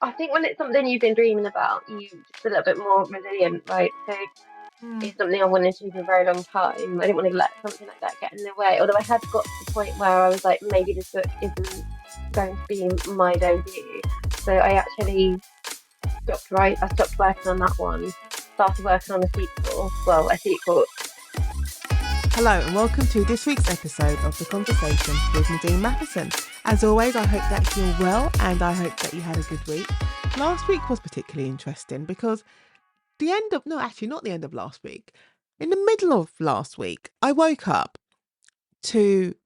I think when it's something you've been dreaming about, you just a little bit more resilient, right? So Mm. it's something I wanted to do for a very long time. I didn't want to let something like that get in the way. Although I had got to the point where I was like, maybe this book isn't going to be my debut. So I actually I stopped working on that one, started working on a sequel. Well, a sequel. Hello and welcome to this week's episode of The Conversation with Nadine Matheson. As always, I hope that you're well and I hope that you had a good week. Last week was particularly interesting because not the end of last week, in the middle of last week, I woke up to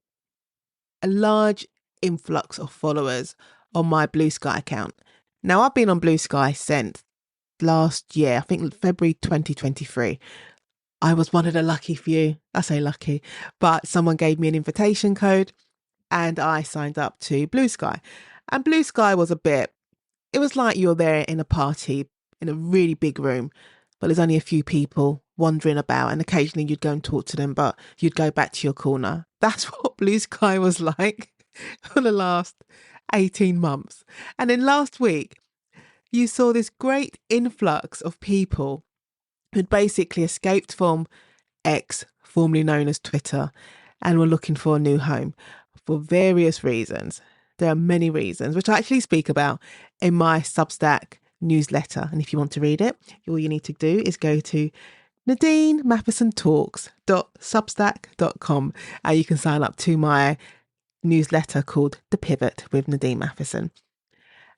a large influx of followers on my Blue Sky account. Now, I've been on Blue Sky since last year, I think February 2023. I was one of the lucky few. I say lucky, but someone gave me an invitation code and I signed up to Blue Sky. And Blue Sky it was like you're there in a party in a really big room, but there's only a few people wandering about and occasionally you'd go and talk to them, but you'd go back to your corner. That's what Blue Sky was like for the last 18 months. And then last week, you saw this great influx of people who'd basically escaped from X, formerly known as Twitter, and were looking for a new home for various reasons. There are many reasons, which I actually speak about in my Substack newsletter. And if you want to read it, all you need to do is go to NadineMathesonTalks.substack.com and you can sign up to my newsletter called The Pivot with Nadine Matheson.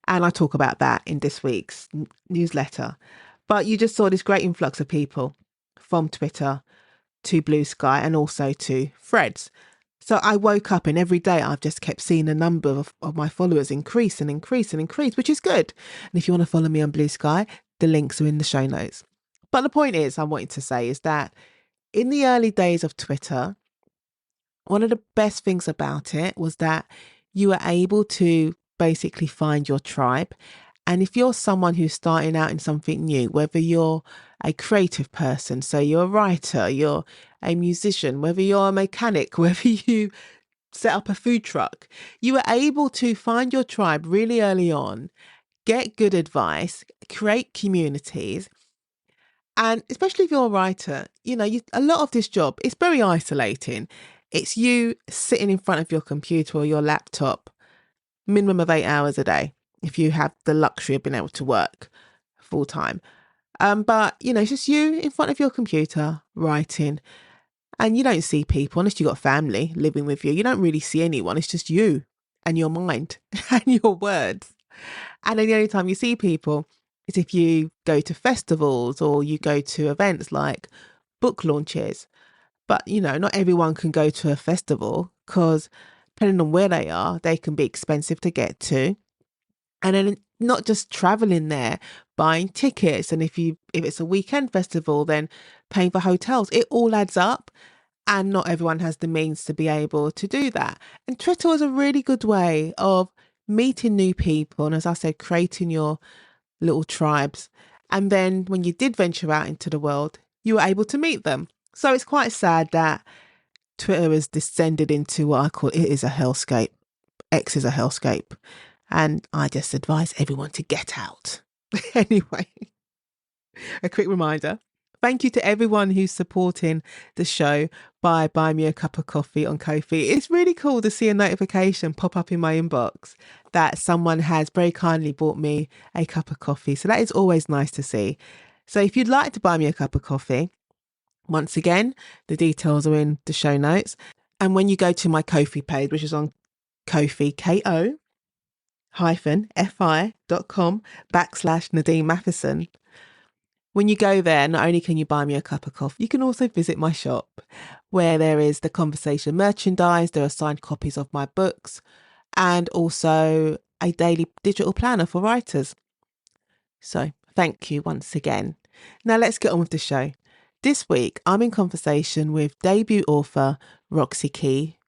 And I talk about that in this week's newsletter. But you just saw this great influx of people from Twitter to Blue Sky and also to Threads. So I woke up and every day I've just kept seeing the number of my followers increase and increase and increase, which is good. And if you want to follow me on Blue Sky, the links are in the show notes. But the point is, I wanted to say is that in the early days of Twitter, one of the best things about it was that you were able to basically find your tribe. And if you're someone who's starting out in something new, whether you're a creative person, so you're a writer, you're a musician, whether you're a mechanic, whether you set up a food truck, you were able to find your tribe really early on, get good advice, create communities. And especially if you're a writer, a lot of this job, it's very isolating. It's you sitting in front of your computer or your laptop, minimum of 8 hours a day, if you have the luxury of being able to work full time. But, it's just you in front of your computer writing and you don't see people unless you've got family living with you. You don't really see anyone. It's just you and your mind and your words. And then the only time you see people is if you go to festivals or you go to events like book launches. But, not everyone can go to a festival because depending on where they are, they can be expensive to get to. And then not just traveling there, buying tickets. And if it's a weekend festival, then paying for hotels, it all adds up. And not everyone has the means to be able to do that. And Twitter was a really good way of meeting new people. And as I said, creating your little tribes. And then when you did venture out into the world, you were able to meet them. So it's quite sad that Twitter has descended into what I call it is a hellscape. X is a hellscape. And I just advise everyone to get out. Anyway, a quick reminder. Thank you to everyone who's supporting the show by buying me a cup of coffee on Ko-fi. It's really cool to see a notification pop up in my inbox that someone has very kindly bought me a cup of coffee. So that is always nice to see. So if you'd like to buy me a cup of coffee, once again, the details are in the show notes. And when you go to my Ko-fi page, which is on Ko-fi, ko-fi.com/Nadine Matheson. When you go there, not only can you buy me a cup of coffee, you can also visit my shop where there is the conversation merchandise, there are signed copies of my books, and also a daily digital planner for writers. So thank you once again. Now let's get on with the show. This week, I'm in conversation with debut author Roxie Key,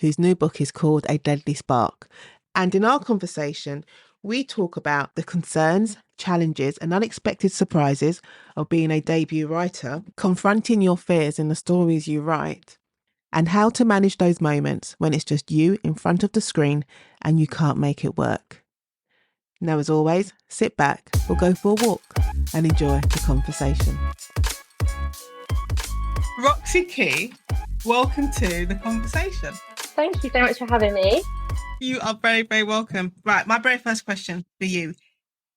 whose new book is called A Deadly Spark. And in our conversation, we talk about the concerns, challenges, and unexpected surprises of being a debut writer, confronting your fears in the stories you write, and how to manage those moments when it's just you in front of the screen and you can't make it work. Now, as always, sit back or go for a walk and enjoy the conversation. Roxie Key, welcome to the conversation. Thank you so much for having me. You are very, very welcome. Right, my very first question for you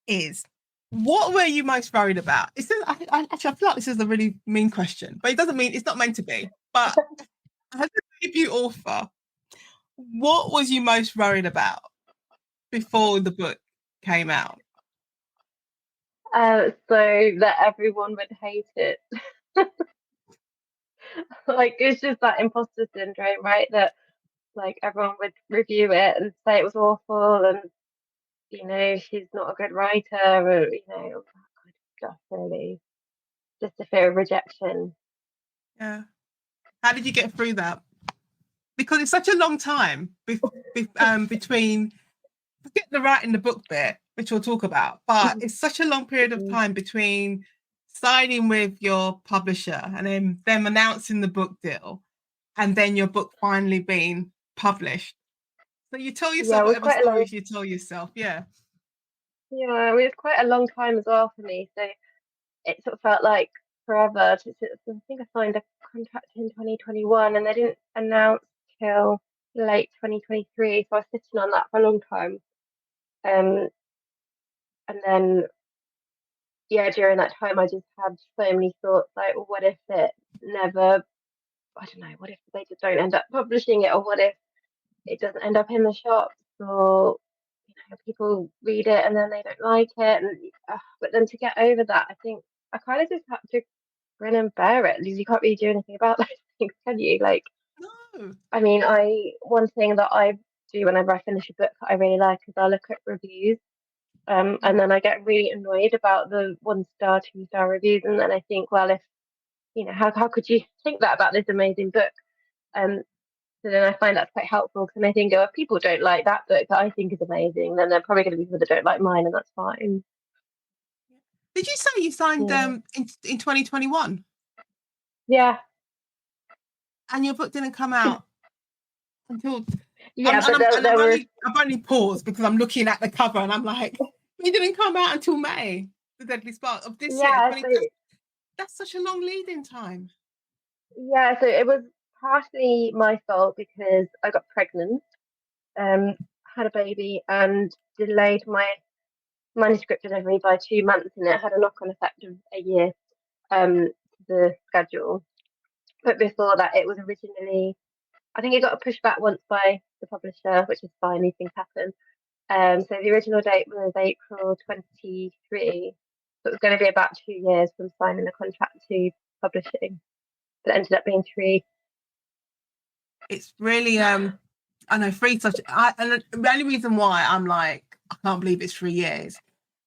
is, what were you most worried about? I feel like this is a really mean question, but it doesn't mean, it's not meant to be. But as a debut author, what was you most worried about before the book came out? So that everyone would hate it. Like, it's just that imposter syndrome, right? That like everyone would review it and say it was awful, and she's not a good writer, or all that kind of stuff. Really, just a fear of rejection. Yeah. How did you get through that? Because it's such a long time between, forget the writing the book bit, which we'll talk about, but it's such a long period of time between signing with your publisher and then them announcing the book deal and then your book finally being published. So you tell yourself whatever stories you tell yourself. Yeah. Yeah, I mean, it's quite a long time as well for me. So it sort of felt like forever. I think I signed a contract in 2021 and they didn't announce till late 2023. So I was sitting on that for a long time. And then, yeah, during that time, I just had so many thoughts like, well, what if it never, I don't know, what if they just don't end up publishing it, or what if it doesn't end up in the shops, or people read it and then they don't like it, and but then to get over that, I think I kind of just had to grin and bear it, because you can't really do anything about those things, can you? Like, No. I mean, one thing that I do whenever I finish a book that I really like is I look at reviews, and then I get really annoyed about the 1 star, 2 star reviews, and then I think, well, if how could you think that about this amazing book? So then I find that's quite helpful, because then I think, oh, if people don't like that book that I think is amazing, then they're probably going to be people that don't like mine, and that's fine. Did you say you signed Yeah. in 2021? Yeah. And your book didn't come out until Yeah, but there were. I've only paused because I'm looking at the cover and I'm like, it didn't come out until May, The Deadly Spark of this year. Yeah, so That's such a long lead-in time. yeah, so it was partly my fault because I got pregnant, had a baby, and delayed my manuscript delivery by 2 months, and it had a knock-on effect of a year to the schedule. But before that, it was originally, I think it got pushed back once by the publisher, which is fine, these things happen. So the original date was April 23. So it was going to be about 2 years from signing the contract to publishing, but it ended up being 3. It's really I know 3 such and the only reason why I'm like, I can't believe it's 3 years,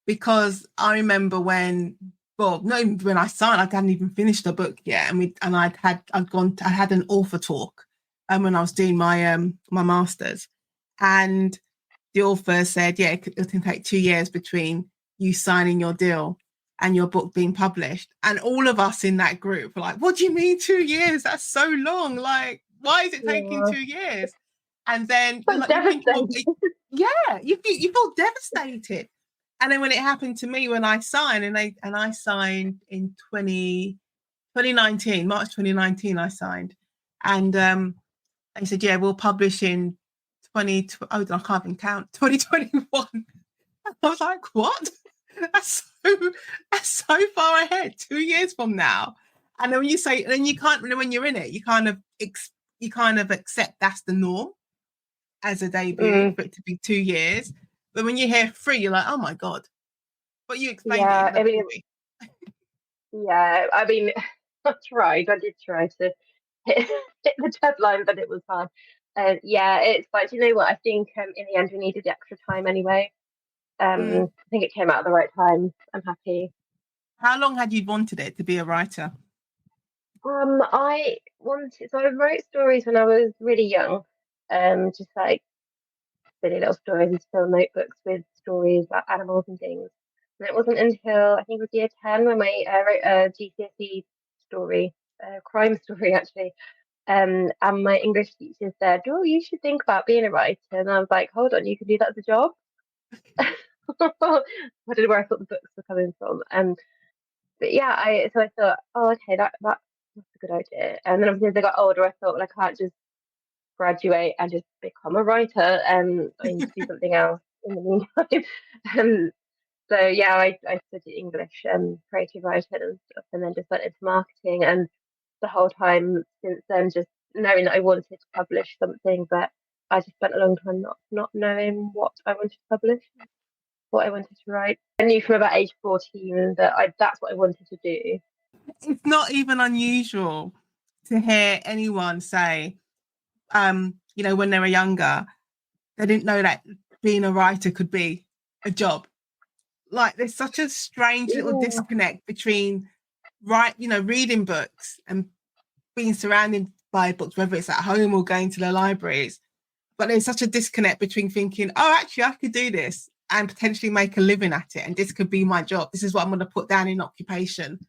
because I remember when, well, not even when I signed, I hadn't even finished the book yet, and I had an author talk when I was doing my my masters, and the author said, yeah, it can take 2 years between you signing your deal and your book being published. And all of us in that group were like, what do you mean 2 years? That's so long. Like, why is it taking 2 years? And then you're like, you think, well, yeah, you feel devastated. And then when it happened to me, when I signed, and I signed in 2019, March 2019, I signed. And they said, yeah, we'll publish in 20, I can't even count, 2021. I was like, what? That's so far ahead, 2 years from now. And then when you say, then you can't, when you're in it, you kind of accept that's the norm as a debut for it to be 2 years. But when you hear 3, you're like, oh my God. But you explained it. I mean, I did try to hit the deadline, but it was hard. It's like, you know what? I think in the end we needed the extra time anyway. I think it came out at the right time. I'm happy. How long had you wanted it to be a writer? I wrote stories when I was really young, just like silly little stories and still notebooks with stories about animals and things. And it wasn't until I think it was year 10 when I wrote a GCSE story, a crime story actually. And my English teacher said, "Oh, you should think about being a writer." And I was like, "Hold on, you can do that as a job." I don't know where I thought the books were coming from. But yeah, I thought, oh, okay, that's a good idea. And then obviously as I got older, I thought, well, I can't just graduate and just become a writer. I need to do something else in the meantime. um, so yeah, I studied English, creative writing and stuff, and then just went into marketing. And the whole time since then, just knowing that I wanted to publish something, but I just spent a long time not knowing what I wanted to publish, what I wanted to write. I knew from about age 14 that that's what I wanted to do. It's not even unusual to hear anyone say, when they were younger, they didn't know that being a writer could be a job. Like there's such a strange little Yeah, disconnect between reading books and being surrounded by books, whether it's at home or going to the libraries. But there's such a disconnect between thinking, oh, actually, I could do this and potentially make a living at it. And this could be my job. This is what I'm going to put down in occupation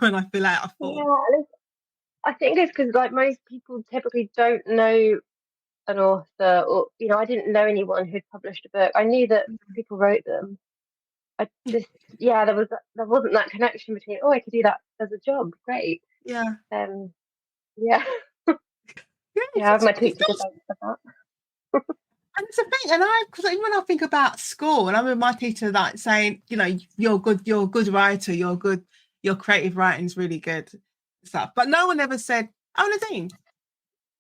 when I fill out a form. yeah. I think it's because like most people typically don't know an author, or I didn't know anyone who'd published a book. I knew that people wrote them. I just yeah, there wasn't that connection between, oh, I could do that as a job. Great. Yeah. Um, yeah, Yeah, yeah. I have my it teacher to feels, thank for that. and it's a thing. And because even when I think about school, and I remember my teacher like saying, you're a good writer, your creative writing's really good stuff. But no one ever said, oh, Nadine,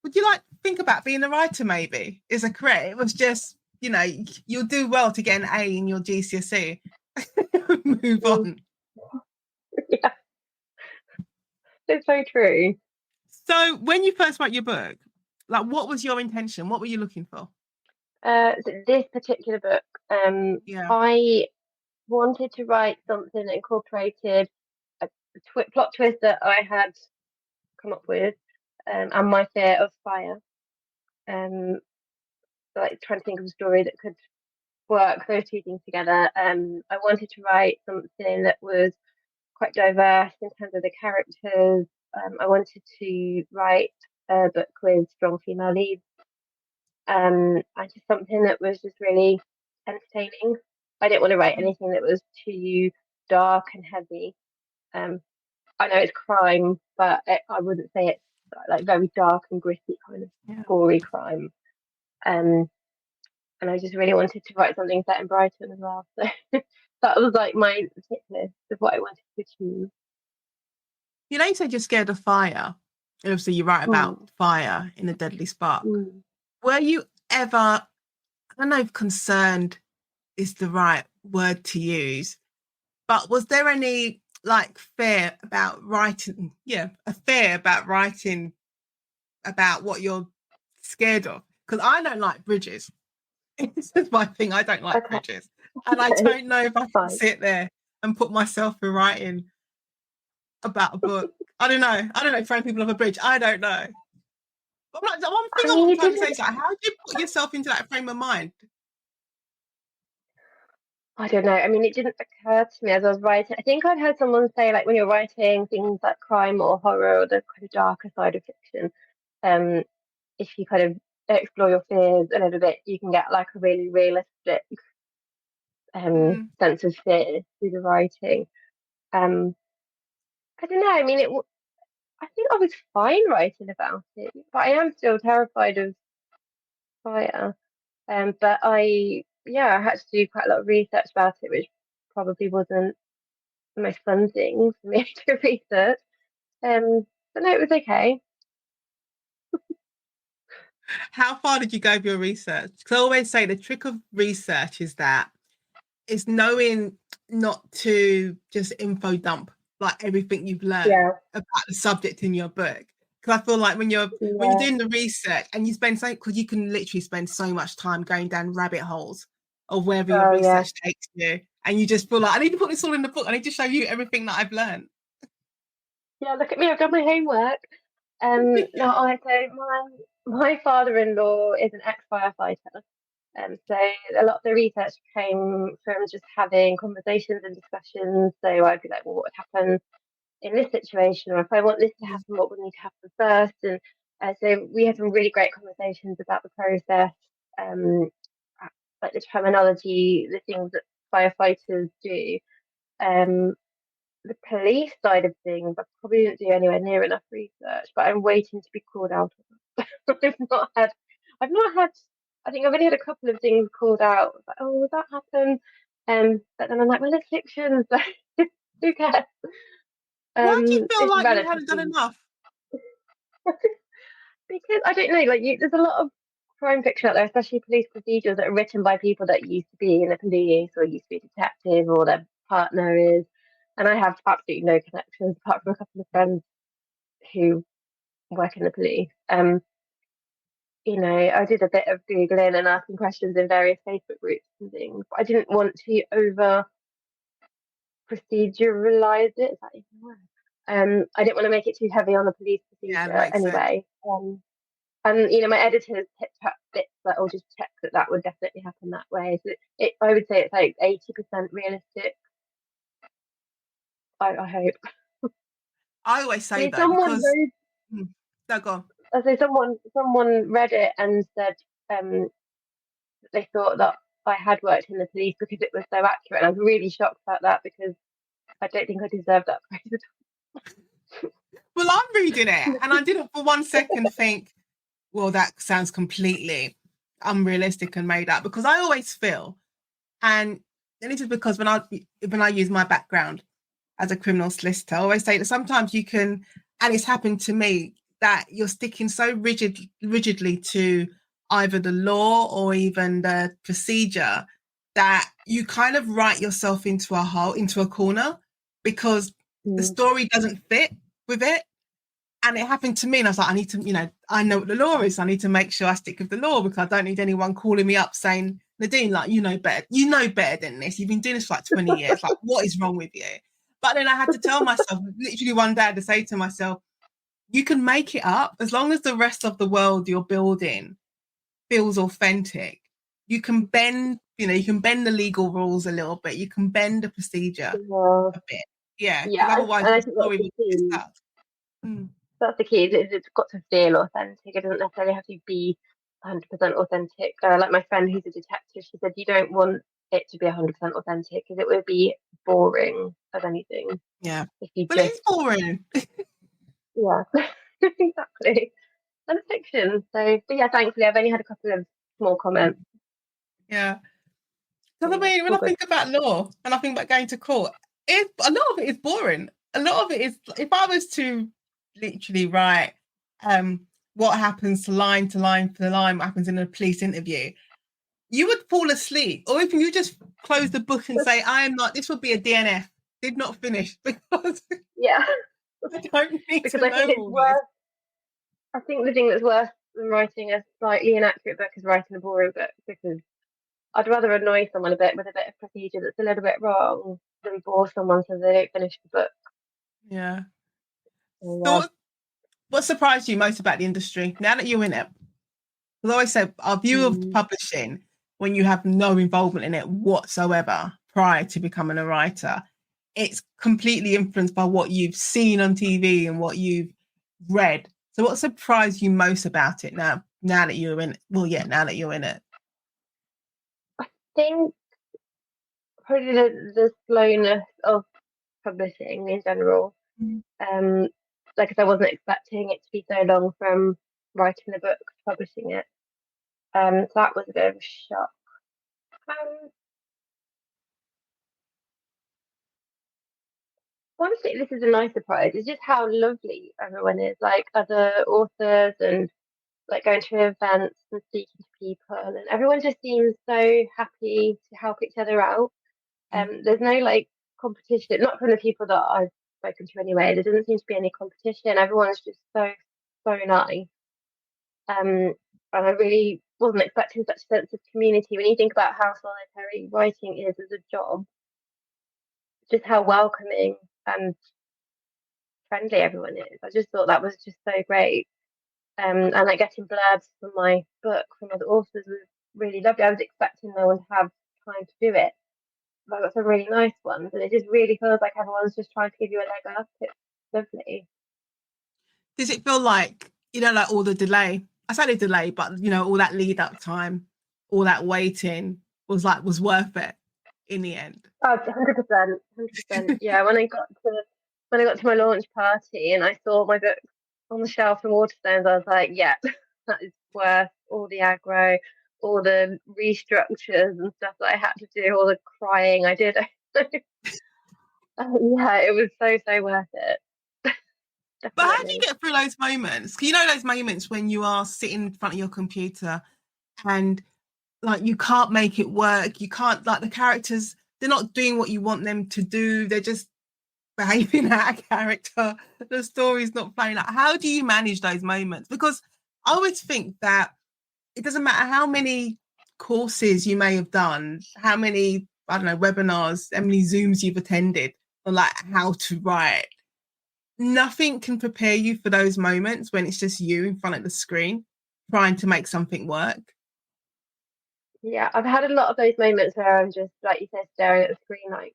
would you like to think about being a writer maybe is a career? It was just, you'll do well to get an A in your GCSE. Move Mm, on. yeah, it's so true. So when you first wrote your book, like what was your intention? What were you looking for? So this particular book, Yeah. I wanted to write something that incorporated a plot twist that I had come up with, and my fear of fire. Um, like trying to think of a story that could work those two things together. I wanted to write something that was quite diverse in terms of the characters. I wanted to write a book with strong female leads. And just something that was just really entertaining. I didn't want to write anything that was too dark and heavy. Um, I know it's crime, but I wouldn't say it's like very dark and gritty kind of Yeah. gory crime. Um, and I just really wanted to write something set in Brighton as well. So that was like my hit list of what I wanted to achieve. You said you're scared of fire. And obviously you write about Mm, fire in a deadly spark. mm. Were you ever, I don't know if concerned is the right word to use, but was there any like fear about writing? Yeah, a fear about writing about what you're scared of? Because I don't like bridges. This is my thing. I don't like Okay, bridges. And I okay, don't know if I can fine. sit there and put myself in writing about a book. I don't know. I don't know, throwing people off a bridge. I don't know. But like, the one thing I mean, I'm it trying to say didn't. is like, how do you put yourself into that frame of mind? I don't know. I mean, it didn't occur to me as I was writing. I think I'd heard someone say, like, when you're writing things like crime or horror or the kind of darker side of fiction, um, if you kind of explore your fears a little bit, you can get like a really realistic Mm. sense of fear through the writing. Um, I don't know. I mean, I think I was fine writing about it, but I am still terrified of fire. But yeah, I had to do quite a lot of research about it, which probably wasn't the most fun thing for me to research. But no, it was okay. How far did you go with your research? Because I always say the trick of research is that it's knowing not to just info dump like everything you've learned Yeah, about the subject in your book. Because I feel like when you're yeah, doing the research and you spend so because you can literally spend so much time going down rabbit holes of wherever your oh yeah, research takes you, and you just feel like I need to put this all in the book. I need to show you everything that I've learned. yeah. Look at me, I've done my homework. No, I so my father-in-law is an ex-firefighter. So a lot of the research came from just having conversations and discussions. So I'd be like, well, what would happen in this situation, or if I want this to happen, what would need to happen first? And so we had some really great conversations about the process, um, like the terminology, the things that firefighters do. The police side of things, I probably didn't do anywhere near enough research, but I'm waiting to be called out. I've not had, I've not had, I think I've only had a couple of things called out. Like, oh, will that happen? But then I'm like, well, it's fiction, so who cares? Why do you feel It's like you haven't done relatively enough? because I don't know, like there's a lot of crime fiction out there, especially police procedures that are written by people that used to be in the police or used to be a detective or their partner is. And I have absolutely no connections apart from a couple of friends who work in the police. I did a bit of Googling and asking questions in various Facebook groups and things, but I didn't want to over proceduralize it. Is that even a word? I didn't want to make it too heavy on the police Yeah, that procedure makes sense. anyway. And my editors picked up bits that will just check that would definitely happen that way. So I would say it's like 80% realistic. I hope. I always I say mean, though, someone because wrote. no, go on. I say someone read it and said um they thought that I had worked in the police because it was so accurate. And I was really shocked about that because I don't think I deserved that praise Well, I'm reading it, at and I didn't for one second think, well, that sounds completely unrealistic and made up. Because I always feel, and this is because when I use my background as a criminal solicitor, I always say that sometimes you can, and it's happened to me, that you're sticking so rigidly to either the law or even the procedure that you kind of write yourself into a hole, into a corner, because the all. story doesn't fit with it. And it happened to me, and I was like, I need to, I know what the law is. I need to make sure I stick with the law because I don't need anyone calling me up saying, Nadine, like, you know better than this. You've been doing this for like 20 years. Like, what is wrong with you? But then I had to tell myself, literally one day, I had to say to myself, you can make it up as long as the rest of the world you're building feels authentic. You can bend the legal rules a little bit. You can bend the procedure Yeah, a bit. Yeah, because yeah, otherwise and I the think that's story the will get key. stuck. Mm. That's the key. It's got to feel authentic. It doesn't necessarily have to be 100% authentic. Like my friend who's a detective, she said you don't want it to be 100% authentic because it would be boring as anything Yeah. if you Well, it just is boring. yeah exactly. And fiction. So, but yeah, thankfully I've only had a couple of small comments. Yeah. So Because I yeah, mean, when all I good. think about law and I think about going to court, a lot of it is boring. A lot of it is, if I was to literally write what happens to line for the line, what happens in a police interview, you would fall asleep. Or if you just close the book and say, I am not, this would be a DNF, did not finish, because Yeah, I don't need because to I think know it's all this. worse. I think the thing that's worse than writing a slightly inaccurate book is writing a boring book because I'd rather annoy someone a bit with a bit of procedure that's a little bit wrong than bore someone so they don't finish the book. Yeah. So, So yeah. what surprised you most about the industry now that you're in it? Because I always said our view of Mm. publishing when you have no involvement in it whatsoever prior to becoming a writer, it's completely influenced by what you've seen on TV and what you've read. So what surprised you most about it now that you're in it? Well, yeah, now that you're in it. I think probably the slowness of publishing in general. Um, like, 'cause I wasn't expecting it to be so long from writing the book to publishing it. So that was a bit of a shock. Um, Honestly, this is a nice surprise. It's just how lovely everyone is, like other authors and like going to events and speaking to people, and everyone just seems so happy to help each other out. Mm. There's no like competition, not from the people that I've spoken to anyway. There doesn't seem to be any competition. Everyone's just so nice. And I really wasn't expecting such a sense of community. When you think about how solitary writing is as a job, just how welcoming and friendly everyone is. I just thought that was just so great. And like getting blurbs from my book from other authors was really lovely. I was expecting no one to have time to do it. But I got some really nice ones, and it just really feels like everyone's just trying to give you a leg up. It's lovely. Does it feel like, like all the delay? I say the delay, but all that lead up time, all that waiting was worth it. in the end. Oh, 100%, 100%. Yeah, when I got to my launch party and I saw my book on the shelf in Waterstones, I was like, yeah, that is worth all the aggro, all the restructures and stuff that I had to do, all the crying I did. Yeah, it was so worth it. But how do you Definitely. get through those moments? You know those moments when you are sitting in front of your computer and like you can't make it work. You can't, like, the characters, they're not doing what you want them to do. They're just behaving out of character. The story's not playing out. How do you manage those moments? Because I always think that it doesn't matter how many courses you may have done, how many, I don't know, webinars, how many Zooms you've attended on like how to write. Nothing can prepare you for those moments when it's just you in front of the screen trying to make something work. Yeah, I've had a lot of those moments where I'm just, like you said, staring at the screen like,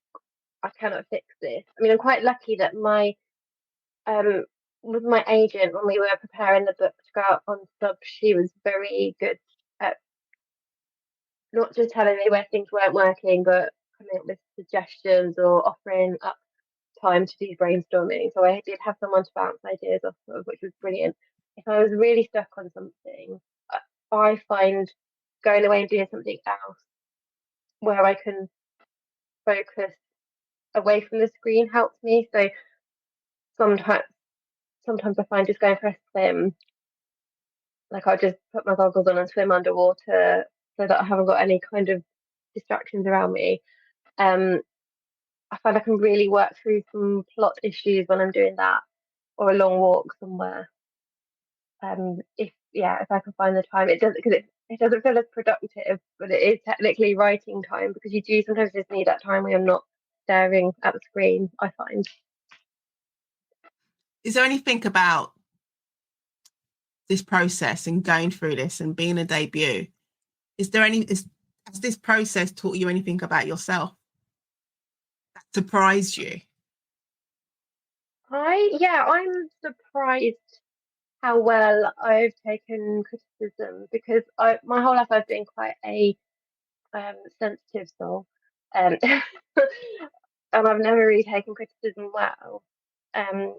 I cannot fix this. I mean, I'm quite lucky that my um with my agent when we were preparing the book to go out on sub, she was very good at not just telling me where things weren't working, but coming up with suggestions or offering up time to do brainstorming. So I did have someone to bounce ideas off of, which was brilliant. If I was really stuck on something, I find going away and doing something else where I can focus away from the screen helps me. So sometimes sometimes I find just going for a swim, like I'll just put my goggles on and swim underwater so that I haven't got any kind of distractions around me. Um, I find I can really work through some plot issues when I'm doing that, or a long walk somewhere. If I can find the time, it doesn't because it doesn't feel as productive, but it is technically writing time because you do sometimes just need that time where you're not staring at the screen. I find. Is there anything about this process and going through this and being a debut? Has this process taught you anything about yourself that surprised you? I'm surprised how well I've taken criticism because my whole life I've been quite a sensitive soul, and I've never really taken criticism well. Um,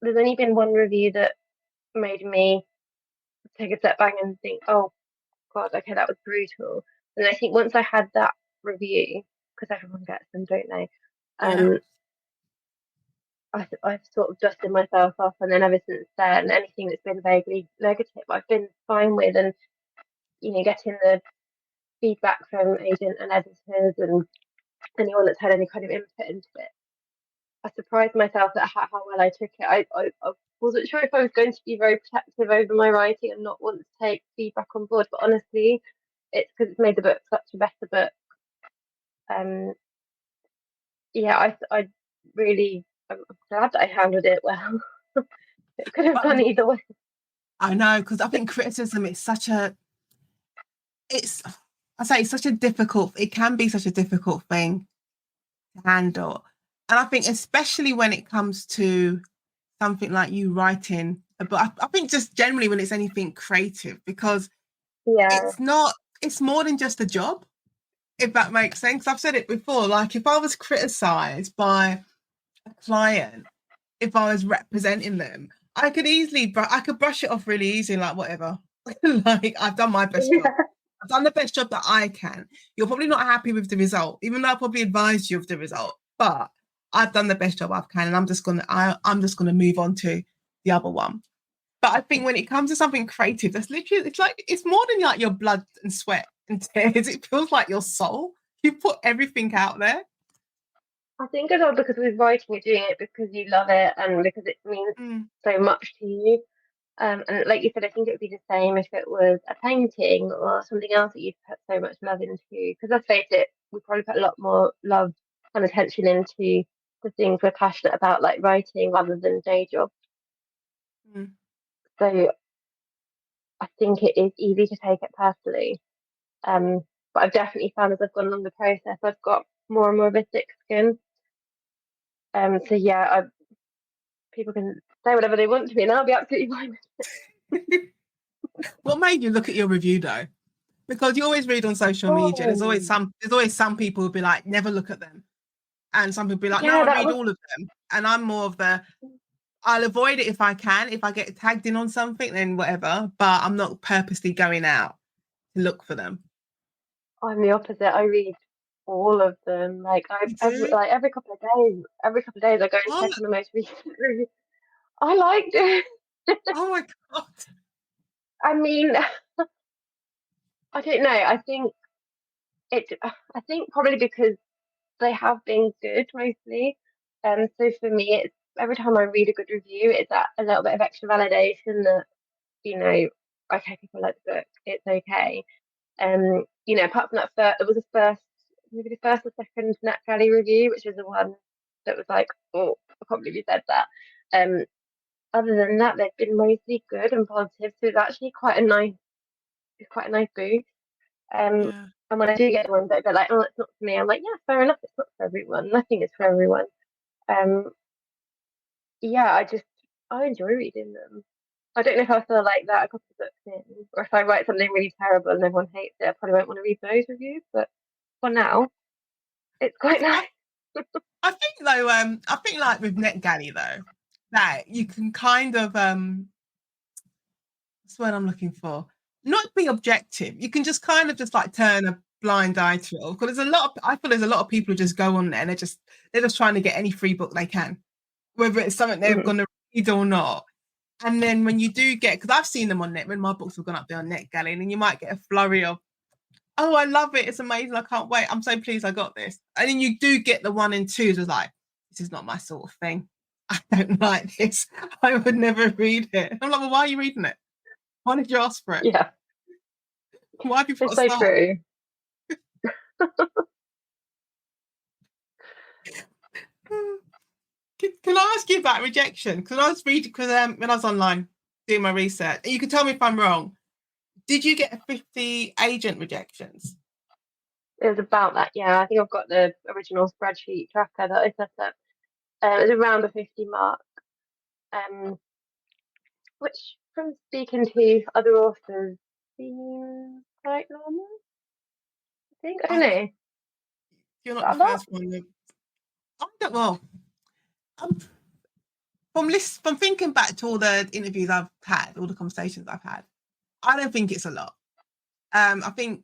there's only been one review that made me take a step back and think, oh God, okay, that was brutal. And I think once I had that review, because everyone gets them, don't they? Yeah. Um, I've sort of dusted myself off, and then ever since then, anything that's been vaguely negative, I've been fine with, and getting the feedback from agent and editors and anyone that's had any kind of input into it. I surprised myself at how well I took it. I wasn't sure if I was going to be very protective over my writing and not want to take feedback on board, but honestly, it's because it's made the book such a better book. Um, yeah, I really, I'm glad that I handled it well. It could have But gone either way. I know, because I think criticism is it's, I say it's such a difficult, it can be such a difficult thing to handle. And I think especially when it comes to something like you writing, but I think just generally when it's anything creative, because Yeah, it's not, it's more than just a job, if that makes sense. I've said it before, like if I was criticized by a client, if I was representing them, I could brush it off really easy, like whatever. Like I've done my best job. yeah, I've done the best job that I can. You're probably not happy with the result, even though I probably advised you of the result. But I've done the best job I can, and I'm just gonna move on to the other one. But I think when it comes to something creative, that's literally it's more than like your blood and sweat and tears. It feels like your soul. You put everything out there. I think as well because with writing, you're doing it because you love it and because it means Mm. so much to you. And like you said, I think it would be the same if it was a painting or something else that you've put so much love into. Because let's face it, we probably put a lot more love and attention into the things we're passionate about, like writing, rather than day job. Mm. So I think it is easy to take it personally. Um, but I've definitely found as I've gone along the process, I've got more and more of a thick skin. So yeah, people can say whatever they want to me, and I'll be absolutely fine. What made you look at your review though? Because you always read on social media, Oh, there's always some people who'll be like, never look at them. And some people be like, no, yeah, I that read was. all of them. And I'm more of the I'll avoid it if I can. If I get tagged in on something, then whatever. But I'm not purposely going out to look for them. I'm the opposite. I read all of them. Like I You every do? like every couple of days I go and Oh, check on the most recent review. I liked it. oh my God. I mean, I don't know. I think probably because they have been good mostly. So for me, it's every time I read a good review, it's that a little bit of extra validation that okay, people like the book. It's okay. Apart from that, it was the first, maybe the first or second NetGalley review, which was the one that was like, oh, I can't believe you said that. Um, Other than that, they've been mostly good and positive, so it's quite a nice boost. Um, Yeah. and when I do get the ones that are like, oh, it's not for me, I'm like, yeah, fair enough, it's not for everyone. Nothing is for everyone. Um, yeah, I enjoy reading them. I don't know if I feel like that a couple of books in, or if I write something really terrible and everyone hates it, I probably won't want to read those reviews. But for now, it's quite I, nice. I think though, I think like with NetGalley though, that you can kind of what's the word I'm looking for? Not be objective. You can just kind of just like turn a blind eye to it. Because I feel there's a lot of people who just go on there and they're just trying to get any free book they can, whether it's something they're Mhm. gonna read or not. And then when you do get, because I've seen them on net when my books have gone up there on NetGalley, and then you might get a flurry of, oh, I love it, it's amazing, I can't wait, I'm so pleased I got this. And then you do get the 1 and 2s was like, this is not my sort of thing. I don't like this. I would never read it. I'm like, well, why are you reading it? Why did you ask for it? Yeah, Why have you put it's a so star? true. Can I ask you about rejection? Because I was reading, because when I was online doing my research, and you can tell me if I'm wrong. Did you get 50 agent rejections? It was about that. Yeah, I think I've got the original spreadsheet tracker that I set up. It was around the 50 mark, um, which, from speaking to other authors, seems quite normal. I think. I don't I, know. Is you're not the that a lot? first one. I don't, well, I'm, from thinking back to all the interviews I've had, all the conversations I've had, I don't think it's a lot. I think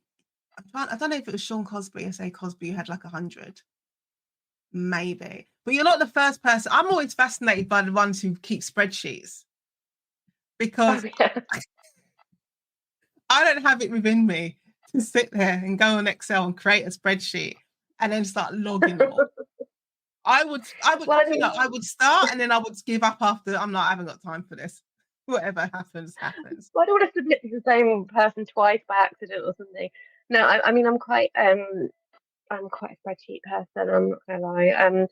I don't know if it was Sean Cosby, S.A. Cosby, who had like 100, maybe. But you're not the first person. I'm always fascinated by the ones who keep spreadsheets Oh because yeah. I don't have it within me to sit there and go on Excel and create a spreadsheet and then start logging them all. Well, I think I would start and then I would give up after. I'm like, I haven't got time for this. Whatever happens, happens. I don't want to submit to the same person twice by accident or something. No, I mean I'm quite a spreadsheet person. I'm not gonna lie.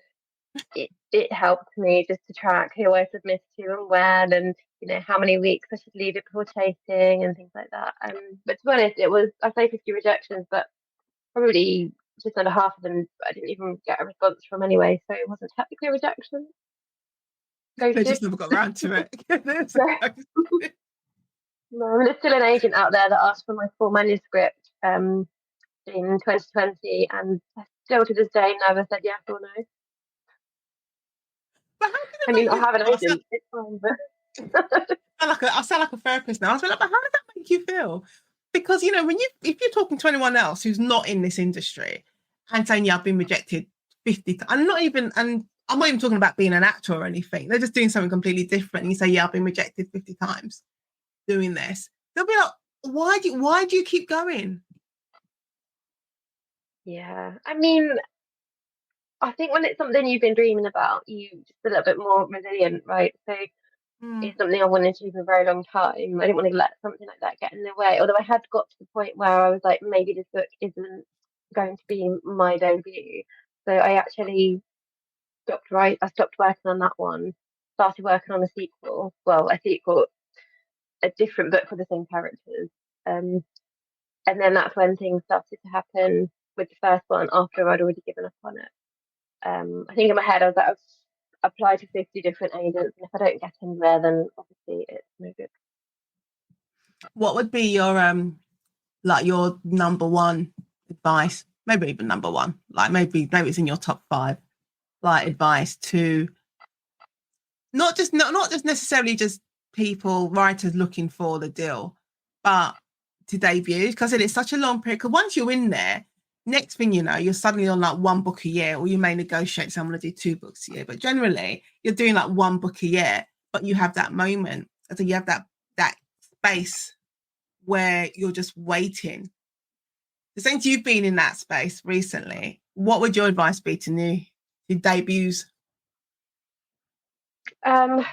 It helped me just to track who I submitted to and when, and how many weeks I should leave it before chasing and things like that. But to be honest, it was I say 50 rejections, but probably just under half of them I didn't even get a response from anyway, so it wasn't technically a rejection. They Ghosted. just never got around to it. There's a No, ghost. no, there's still an agent out there that asked for my full manuscript in 2020, and still to this day never said yes or no. But how did it I mean, make I you have an feel? agent. It's fine, but I sound like a therapist now. I was like, but how did that make you feel? Because when if you're talking to anyone else who's not in this industry and saying, yeah, I've been rejected 50 times, and I'm not even talking about being an actor or anything. They're just doing something completely different. And you say, yeah, I've been rejected 50 times doing this. They'll be like, why do you keep going? yeah. I mean, I think when it's something you've been dreaming about, you just a little bit more resilient, right? So Mm. it's something I wanted to do for a very long time. I didn't want to let something like that get in the way. Although I had got to the point where I was like, maybe this book isn't going to be my debut. So I actually I stopped working on that one, started working on a sequel. Well, a different book for the same characters. Um, and then that's when things started to happen with the first one after I'd already given up on it. I think in my head I was like, I've applied to 50 different agents, and if I don't get anywhere, then obviously it's no good. What would be your like your number one advice, maybe even number one, like maybe it's in your top five, like advice to not just necessarily just people, writers looking for the deal, but to debut, because it's such a long period. Because once you're in there, next thing you know, you're suddenly on like one book a year, or you may negotiate, so I'm going to do 2 books a year. But generally, you're doing like 1 book a year, but you have that moment. So you have that space where you're just waiting. Since you've been in that space recently, what would your advice be to debuts? Um,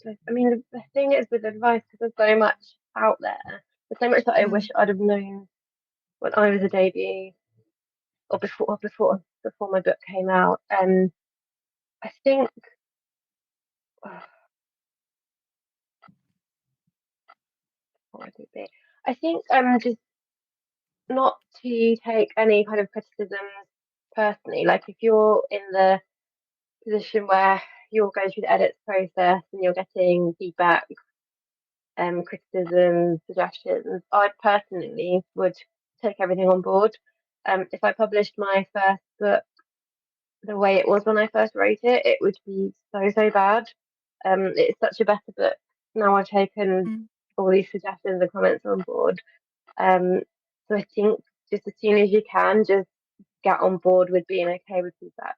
I mean, the thing is with advice, because there's so much out there, there's so much that I wish I'd have known when I was a debut or before my book came out. I think what would it be? I think just not to take any kind of criticisms personally. Like if you're in the position where you're going through the edits process and you're getting feedback, criticism, suggestions, I personally would take everything on board. If I published my first book the way it was when I first wrote it, it would be so bad. It's such a better book. Now I've taken all these suggestions and comments on board. So I think just as soon as you can, just get on board with being okay with feedback.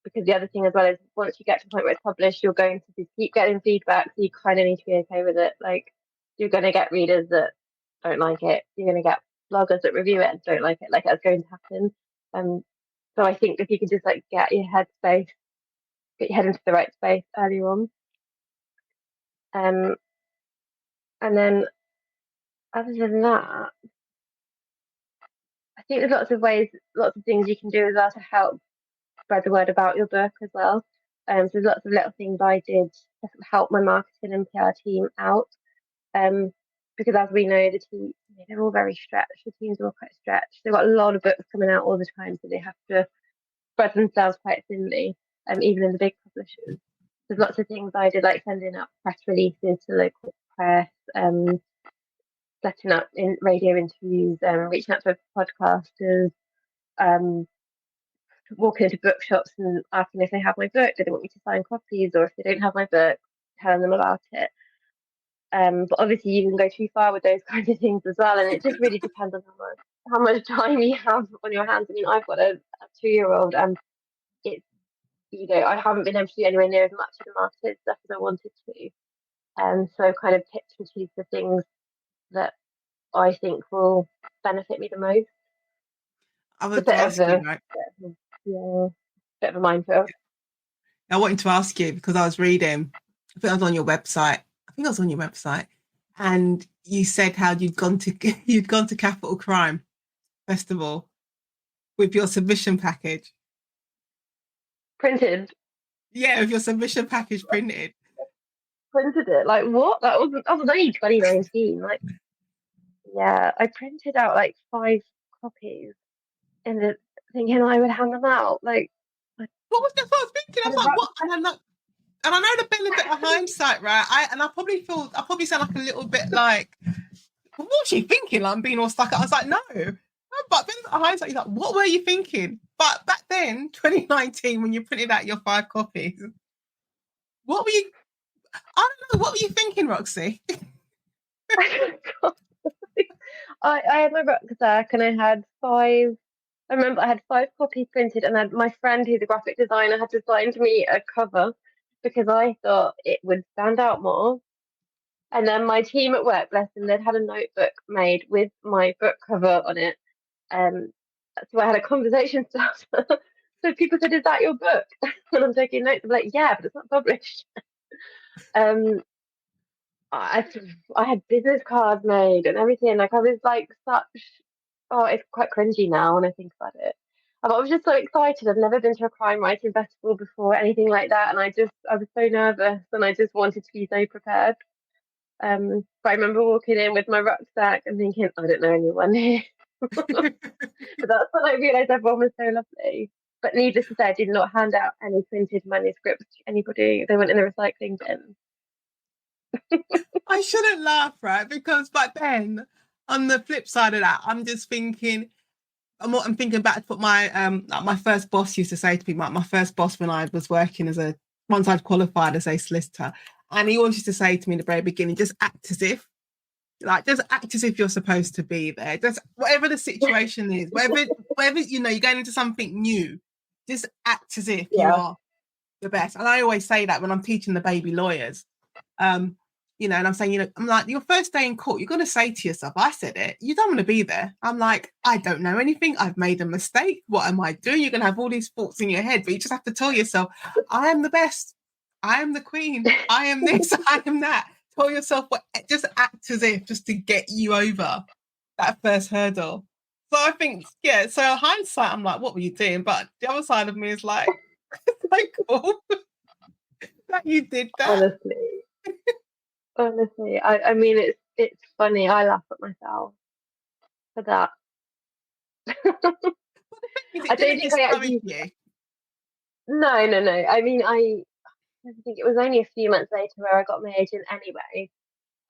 Because the other thing as well is once you get to the point where it's published, you're going to keep getting feedback, so you kind of need to be okay with it. Like you're going to get readers that don't like it, you're going to get bloggers that review it and don't like it. Like that's going to happen. So I think if you can just like get your head into the right space early on, um, and then other than that, I think there's lots of things you can do as well to help spread the word about your book as well. So there's lots of little things I did to help my marketing and PR team out. Because as we know, the team they're all very stretched. The teams are all quite stretched. They've got a lot of books coming out all the time, so they have to spread themselves quite thinly. Even in the big publishers, there's lots of things I did, like sending out press releases to local press, setting up in radio interviews, reaching out to podcasters, um, walking into bookshops and asking if they have my book, do they want me to sign copies, or if they don't have my book, telling them about it. But obviously you can go too far with those kinds of things as well, and it just really depends on how much time you have on your hands. I mean, I've got a 2-year-old, and it's I haven't been able to do anywhere near as much of the marketed stuff as I wanted to. So kind of pick and choose the things that I think will benefit me the most. I It's a wanted to bit of ask you, a right? yeah, bit of a minefield. I wanted to ask you because I was reading, I think I was on your website. I think I was on your website, and you said how you'd gone to Capital Crime Festival with your submission package. Printed. Yeah, with your submission package printed. Printed it. Like what? That was only 2019. Like yeah, I printed out like 5 copies and thinking I would hand them out. Like I What was that? I was thinking. I had was a like, what? And I know the benefit of hindsight, right? I probably sound like a little bit like, what was she thinking? Like, I'm being all stuck. I was like, no. But then hindsight, you're like, what were you thinking? But back then, 2019, when you printed out your 5 copies, what were you? I don't know. What were you thinking, Roxie? I had my rucksack and I had 5. I remember I had 5 copies printed, and then my friend, who's a graphic designer, had designed me a cover because I thought it would stand out more. And then my team at work, bless them, they'd had a notebook made with my book cover on it. Um, so I had a conversation starter. So people said, "Is that your book?" And I'm taking notes. I'm like, "Yeah, but it's not published." Um, I I had business cards made and everything. Like I was like such. Oh, it's quite cringy now when I think about it. But I was just so excited. I've never been to a crime writing festival before, anything like that, and I was so nervous, and I just wanted to be so prepared. But I remember walking in with my rucksack and thinking, I don't know anyone here. But that's when I realised everyone was so lovely. But needless to say, I did not hand out any printed manuscripts to anybody. They went in the recycling bin. I shouldn't laugh, right? Because back then, on the flip side of that, I'm just thinking, I'm thinking back to what my like my first boss used to say to me. My first boss when I was working once I'd qualified as a solicitor, and he always used to say to me in the very beginning, just act as if. Like, just act as if you're supposed to be there. Just whatever the situation is, whatever you're going into something new, just act as if you Yeah. are the best. And I always say that when I'm teaching the baby lawyers. Um, and I'm saying, I'm like, your first day in court, you're going to say to yourself, I said it, you don't want to be there. I'm like, I don't know anything. I've made a mistake. What am I doing? You're going to have all these thoughts in your head, but you just have to tell yourself, I am the best. I am the queen. I am this. I am that. Tell yourself just act as if, just to get you over that first hurdle. So I think, yeah, so hindsight, I'm like, what were you doing? But the other side of me is like, cool that you did that. Honestly, I mean, it's funny. I laugh at myself for that. I It don't didn't think I discourage actually. you. No, no, no. I mean, I think it was only a few months later where I got my agent anyway.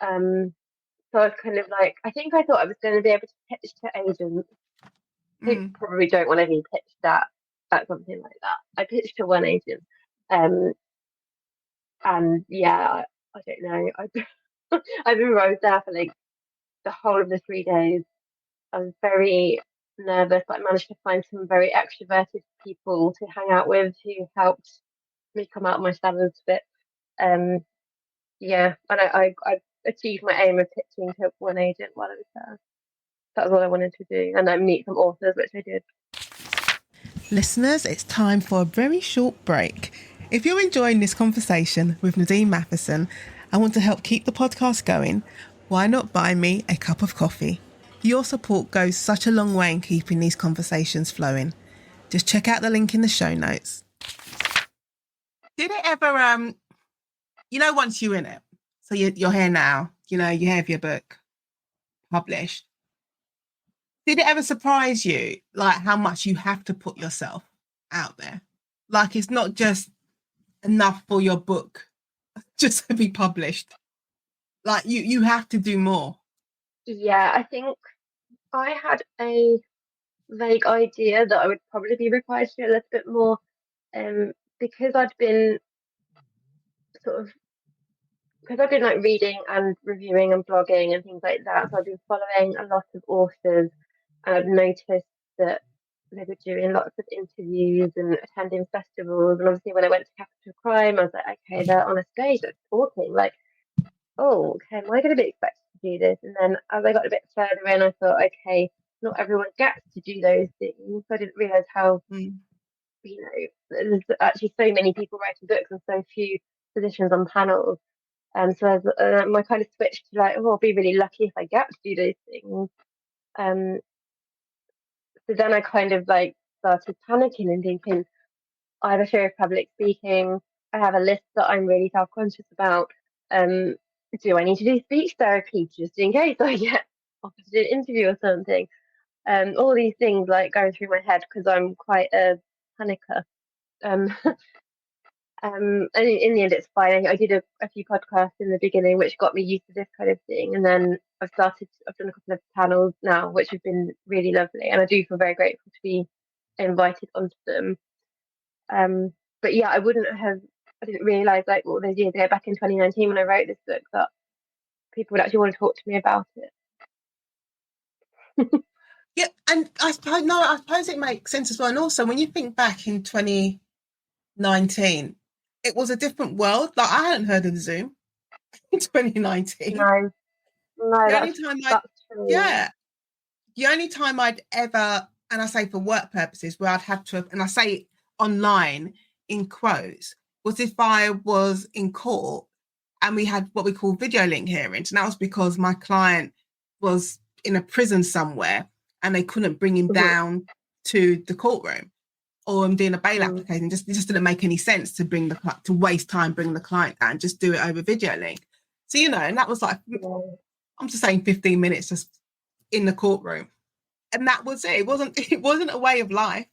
So I was kind of like, I think I thought I was going to be able to pitch to agents who probably don't want to be pitched at something like that. I pitched to one agent, and yeah, I don't know. I remember I was there for like the whole of the 3 days. I was very nervous, but I managed to find some very extroverted people to hang out with who helped me come out of my standards a bit. Um, yeah, and I achieved my aim of pitching to one agent while I was there. That was what I wanted to do, and then meet some authors, which I did. Listeners, it's time for a very short break. If you're enjoying this conversation with Nadine Matheson and want to help keep the podcast going, why not buy me a cup of coffee? Your support goes such a long way in keeping these conversations flowing. Just check out the link in the show notes. Did it ever, once you're in it, so you're here now, you have your book published. Did it ever surprise you, like how much you have to put yourself out there? Like, it's not just enough for your book just to be published. Like, you have to do more. Yeah, I think I had a vague idea that I would probably be required to do a little bit more, because I'd been sort of because I've been like reading and reviewing and blogging and things like that. So I've been following a lot of authors, and I've noticed that they were doing lots of interviews and attending festivals. And obviously, when I went to Capital Crime, I was like, okay, they're on a stage, they're talking. Like, oh, okay, am I going to be expected to do this? And then as I got a bit further in, I thought, okay, not everyone gets to do those things. I didn't realize how, there's actually so many people writing books and so few positions on panels. So my kind of switched to like, oh, I'll be really lucky if I get to do those things. Um, so then I kind of like started panicking and thinking, I have a fear of public speaking. I have a list that I'm really self-conscious about. Um, do I need to do speech therapy just in case I get offered to do an interview or something? All these things like going through my head because I'm quite a panicker. Um, and in the end, it's fine. I did a few podcasts in the beginning, which got me used to this kind of thing. And then I've done a couple of panels now, which have been really lovely. And I do feel very grateful to be invited onto them. But yeah, I didn't realize like all those years ago, back in 2019 when I wrote this book, that people would actually want to talk to me about it. Yeah, and I suppose it makes sense as well. And also, when you think back in 2019, it was a different world. Like, I hadn't heard of Zoom in 2019. No, The only time that's true. yeah, the only time I'd ever, and I say for work purposes, where I'd have to, and I say online in quotes, was if I was in court and we had what we call video link hearings. And that was because my client was in a prison somewhere and they couldn't bring him down to the courtroom, or I'm doing a bail application. It just didn't make any sense to waste time bringing the client down, just do it over video link. So, and that was like, I'm just saying 15 minutes just in the courtroom. And that was it. It wasn't a way of life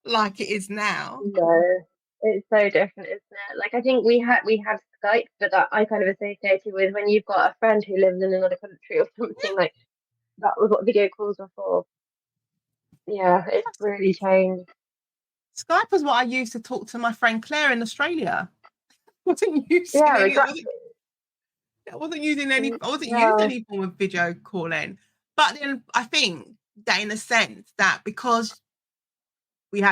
like it is now. No, it's so different, isn't it? Like I think we had Skype, but that I kind of associated with when you've got a friend who lives in another country or something. Like that was what video calls were for. Yeah, it's really changed. Skype was what I used to talk to my friend Claire in Australia. I wasn't using Yeah, any. exactly. I wasn't using any. I wasn't using Yeah, any form of video calling. But then I think that in a sense that because you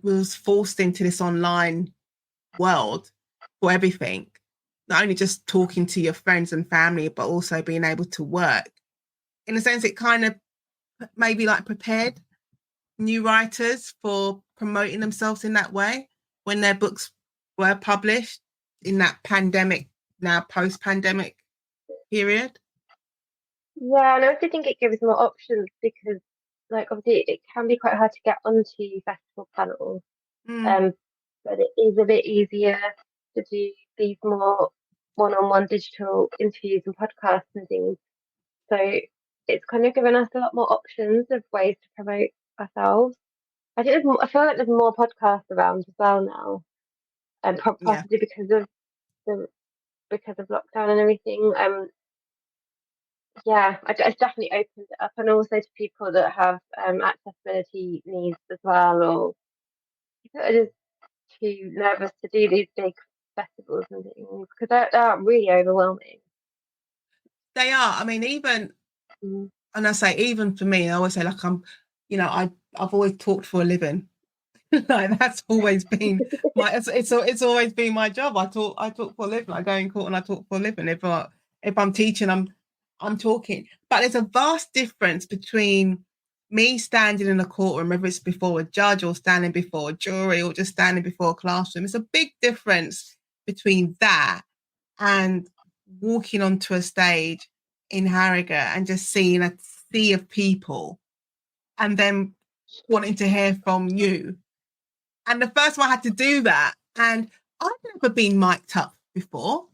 was forced into this online world for everything, not only just talking to your friends and family, but also being able to work. In a sense, it kind of maybe like prepared new writers for promoting themselves in that way when their books were published in that pandemic, now post-pandemic period. yeah, and I also think it gives more options because, like, obviously, it can be quite hard to get onto festival panels. Mm, Um, but it is a bit easier to do these more one-on-one digital interviews and podcasts and things. So it's kind of given us a lot more options of ways to promote ourselves. I think I feel like there's more podcasts around as well now, and yeah, possibly the because of lockdown and everything. Yeah, it's definitely opened it up, and also to people that have accessibility needs as well, or people that are just too nervous to do these big festivals and things because they're really overwhelming. they are. I mean, even Mm. and I say even for me, I always say like I've always talked for a living. Like that's always been it's always been my job. I talk for a living. I go in court and I talk for a living. If I'm teaching, I'm talking. But there's a vast difference between me standing in a courtroom, whether it's before a judge or standing before a jury or just standing before a classroom. It's a big difference between that and walking onto a stage in Harrogate and just seeing a sea of people and then wanting to hear from you. And the first time I had to do that, and I've never been mic'd up before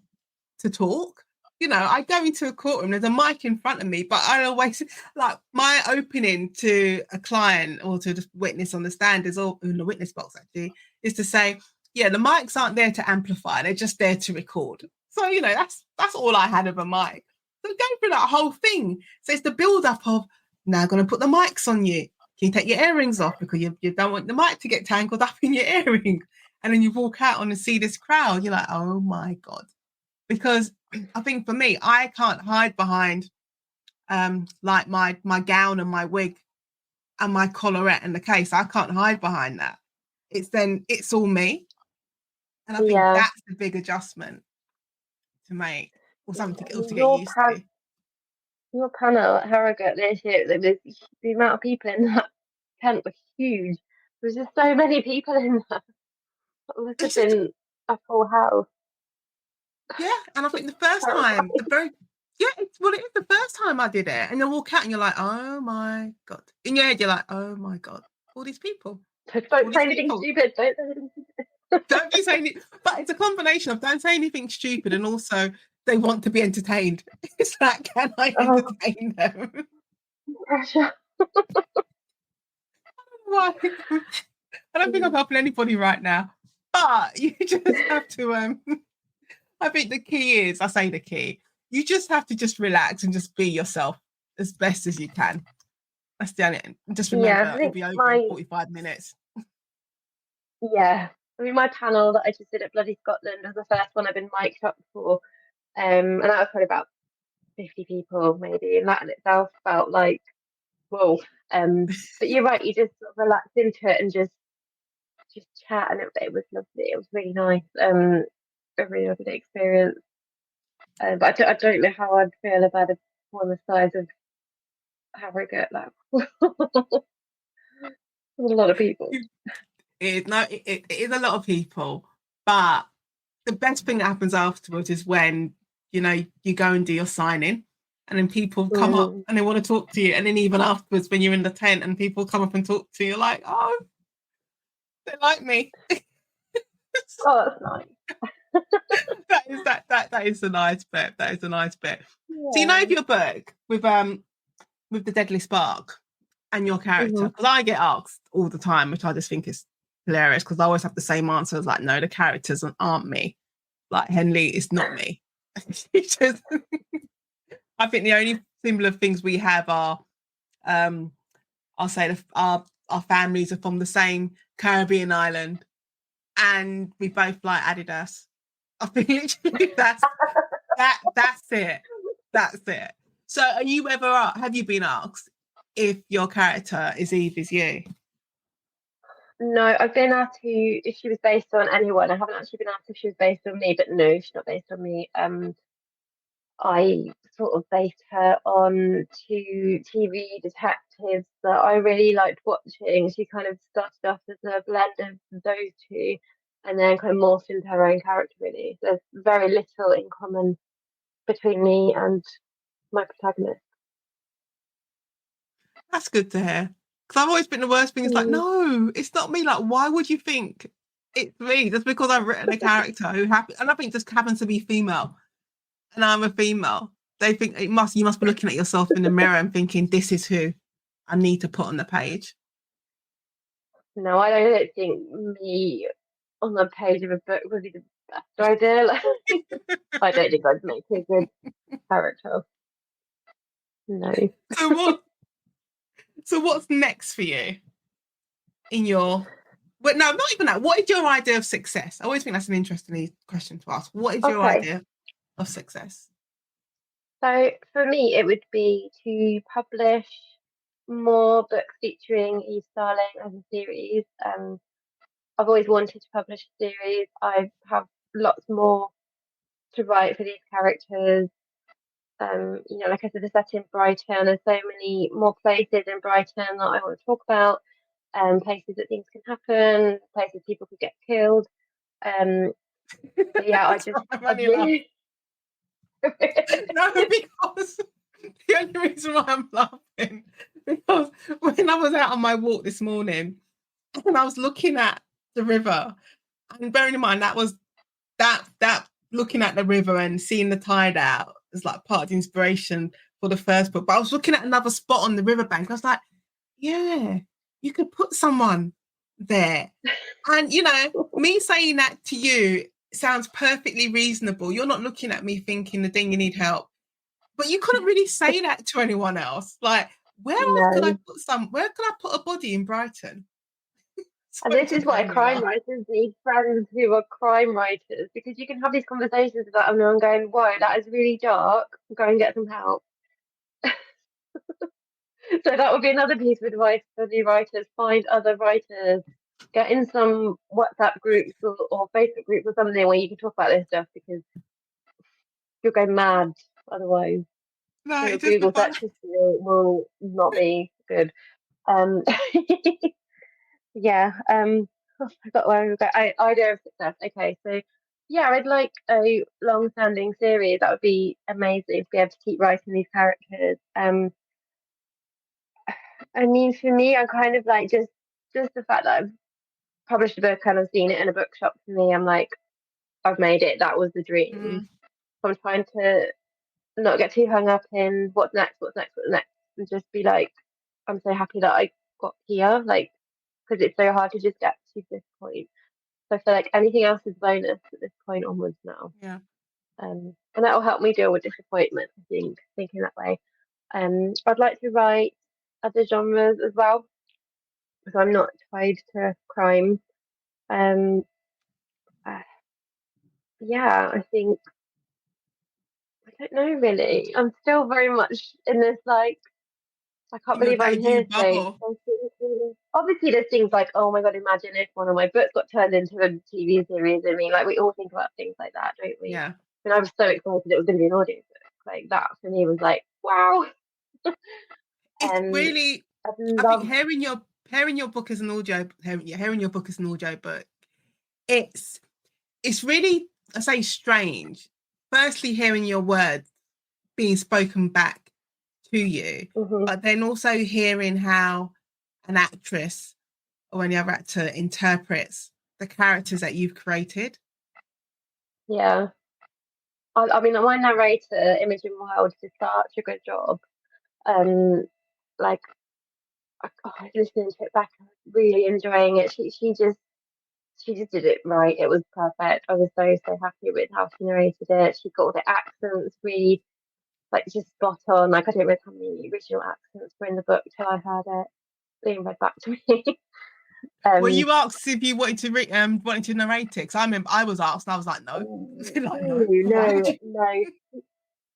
to talk. I go into a courtroom, there's a mic in front of me, but I always like my opening to a client or to the witness on the stand is all in the witness box actually, is to say, yeah, the mics aren't there to amplify, they're just there to record. So, that's all I had of a mic. So going through that whole thing. So it's the build-up of now gonna put the mics on you. Can you take your earrings off because you don't want the mic to get tangled up in your earring? And then you walk out and see this crowd, you're like, oh my God. Because I think for me, I can't hide behind like my gown and my wig and my collarette and the case. I can't hide behind that. It's all me. And I think Yeah, that's the big adjustment to make or yeah. something I to mean, get used to. your panel at Harrogate this year, the amount of people in that tent was huge. There was just so many people in there. It must have It's just been a full house. yeah, and I think the first time, Terrifying. it is the first time I did it, and you walk out and you're like, oh my God. In your head, you're like, oh my God, all these people, Just all don't say these anything people. stupid. Don't say anything stupid. Don't be saying it, but it's a combination of don't say anything stupid and also they want to be entertained. It's like, can I Oh, entertain them? pressure. Like, I don't think I'm helping anybody right now, but you just have to. I think the key is, I say the key, you just have to just relax and just be yourself as best as you can. That's the only. Just Yeah, remember, I it'll think be over in my 45 minutes. yeah. I mean, my panel that I just did at Bloody Scotland was the first one I've been mic'd up for. And that was probably about 50 people maybe, and that in itself felt like whoa. But you're right, you just sort of relax into it and just chat, and it was lovely. It was really nice. A really lovely experience. But I don't know how I'd feel about a one the size of Harrogate. That was a lot of people. It is a lot of people, but the best thing that happens afterwards is when you go and do your signing and then people come up Mm. and they want to talk to you, and then even afterwards when you're in the tent and people come up and talk to you, you're like, oh, they like me. Oh, that's nice. That is the nice bit. That is the nice bit. So if Yeah. your book with the Deadly Spark and your character, Hmm. because I get asked all the time, which I just think is hilarious because I always have the same answers like, no, the characters aren't me. Like Henley is not me. She just I think the only similar things we have are, I'll say, our families are from the same Caribbean island, and we both like Adidas. I think literally that's it. That's it. So, have you been asked if your character is Eve is you? No, I've been asked if she was based on anyone. I haven't actually been asked if she was based on me, but no, she's not based on me. I sort of based her on two TV detectives that I really liked watching. She kind of started off as a blend of those two and then kind of morphed into her own character, really. There's very little in common between me and my protagonist. That's good to hear. Because I've always been the worst thing. It's like, Mm, no, it's not me. Like, why would you think it's me? Just because I've written a character who happens, and I think just happens to be female, and I'm a female. They think you must be looking at yourself in the mirror and thinking, this is who I need to put on the page. no, I don't think me on the page of a book would be the best idea. Like, I don't think I'd make a good character. No. So what? So what's next for you in your? But no, not even that. What is your idea of success? I always think that's an interesting question to ask. What is your Okay. idea of success? So for me, it would be to publish more books featuring Eve Starling as a series. I've always wanted to publish a series. I have lots more to write for these characters. Like I said, they're set in Brighton. There's so many more places in Brighton that I want to talk about. Places that things can happen, places people could get killed. Um, so yeah, I I'm laughing. really, No, because the only reason why I'm laughing because when I was out on my walk this morning and I was looking at the river, and bearing in mind that looking at the river and seeing the tide out is like part of the inspiration for the first book. But I was looking at another spot on the riverbank. I was like, yeah, you could put someone there. And me saying that to you sounds perfectly reasonable. You're not looking at me thinking the thing you need help. But you couldn't really say that to anyone else. Like, where else could I no. where could I put a body in Brighton? So And it this is just why made me crime laugh. writers need friends who are crime writers because you can have these conversations about them and going, whoa, that is really dark. Go and get some help. So that would be another piece of advice for the writers. Find other writers. Get in some WhatsApp groups or Facebook groups or something where you can talk about this stuff because you'll go mad otherwise. No, Your it just Google fun. search history will not be good. Um, yeah. I forgot where we go. Idea of success. Okay, so yeah, I'd like a long-standing series. That would be amazing to be able to keep writing these characters. I mean, for me, I'm kind of like just the fact that I've published a book and I've seen it in a bookshop. For me, I'm like, I've made it. That was the dream. Mm, So I'm trying to not get too hung up in what's next, what's next, what's next, and just be like, I'm so happy that I got here. Like, because it's so hard to just get to this point. So I feel like anything else is bonus at this point onwards now. yeah. And that will help me deal with disappointment, I think, thinking that way. I'd like to write other genres as well, because I'm not tied to crime. Um, uh, yeah, I think, I don't know really. I'm still very much in this, like, I can't In your believe I'm debut here stage. bubble. Obviously, there's things like, oh my God, imagine if one of my books got turned into a TV series. I mean, like, we all think about things like that, don't we? Yeah. And I was so excited it was going to be an audio book. Like, that for me was like, wow. It's Um, really I'd I think love, hearing your book as an audio hearing your book as an audio book, it's it's really, I say, strange. Firstly, hearing your words being spoken back to you, mhm, but then also hearing how an actress or any other actor interprets the characters that you've created. yeah. I mean, my narrator, Imogen Wild, did such a good job. Um, like, I was listening to it back, I was really enjoying it. She just did it right. It was perfect. I was so happy with how she narrated it. She got all the accents really like just spot on. Like I don't know how many original accents were in the book till I heard it being read back to me. Well, um, you asked if you wanted to narrate it. 'Cause I remember I was asked, and I was like, no, like no. Why would no, you?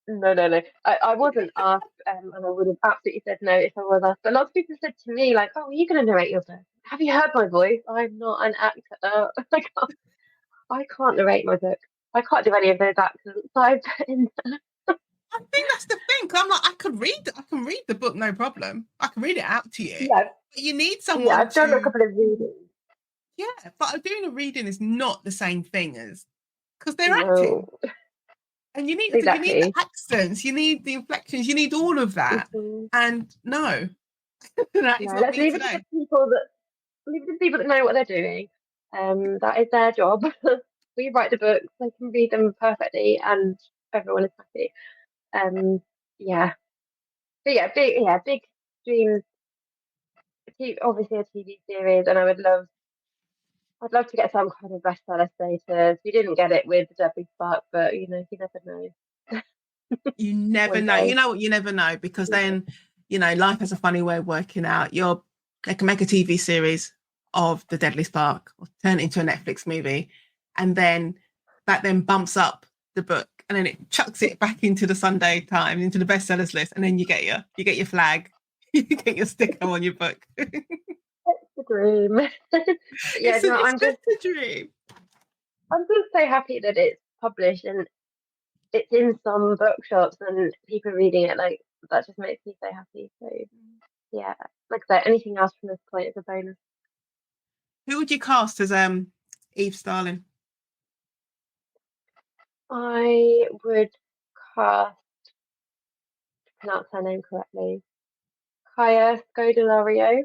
no, no. I wasn't asked, and I would have absolutely said no if I was asked. But lots of people said to me, like, "Oh, are you going to narrate your book? Have you heard my voice? I'm not an actor. I can't narrate my book. I can't do any of those accents I've done." I think that's the thing. 'Cause I'm like, I can read the book, no problem. I can read it out to you. Yeah, But you need yeah. someone I've done a to, couple of readings. yeah. But doing a reading is not the same thing as because they're No, acting, and you need the exactly. accents, you need the inflections, you need all of that. Mhm. And no, that is No, not let's me leave it to the today. people that know what they're doing. That is their job. We write the books; they can read them perfectly, and everyone is happy. Um, yeah, but big dreams. Obviously a TV series, and I'd love to get some kind of bestseller status. We didn't get it with the Debbie Spark, but you never know. You never One know. You day. know what? You never know because Yeah. then, life has a funny way of working out. They can make a TV series of the Deadly Spark or turn it into a Netflix movie, and then that then bumps up the book, and then it chucks it back into the Sunday Times, into the bestsellers list, and then you get your flag, you get your sticker on your book. It's the dream. But yeah, no, It's just a dream. I'm just so happy that it's published and it's in some bookshops and people reading it. Like that just makes me so happy. So yeah, like I said, anything else from this point is a bonus. Who would you cast as Eve Starling? I would cast, pronounce her name correctly, Kaya Scodelario.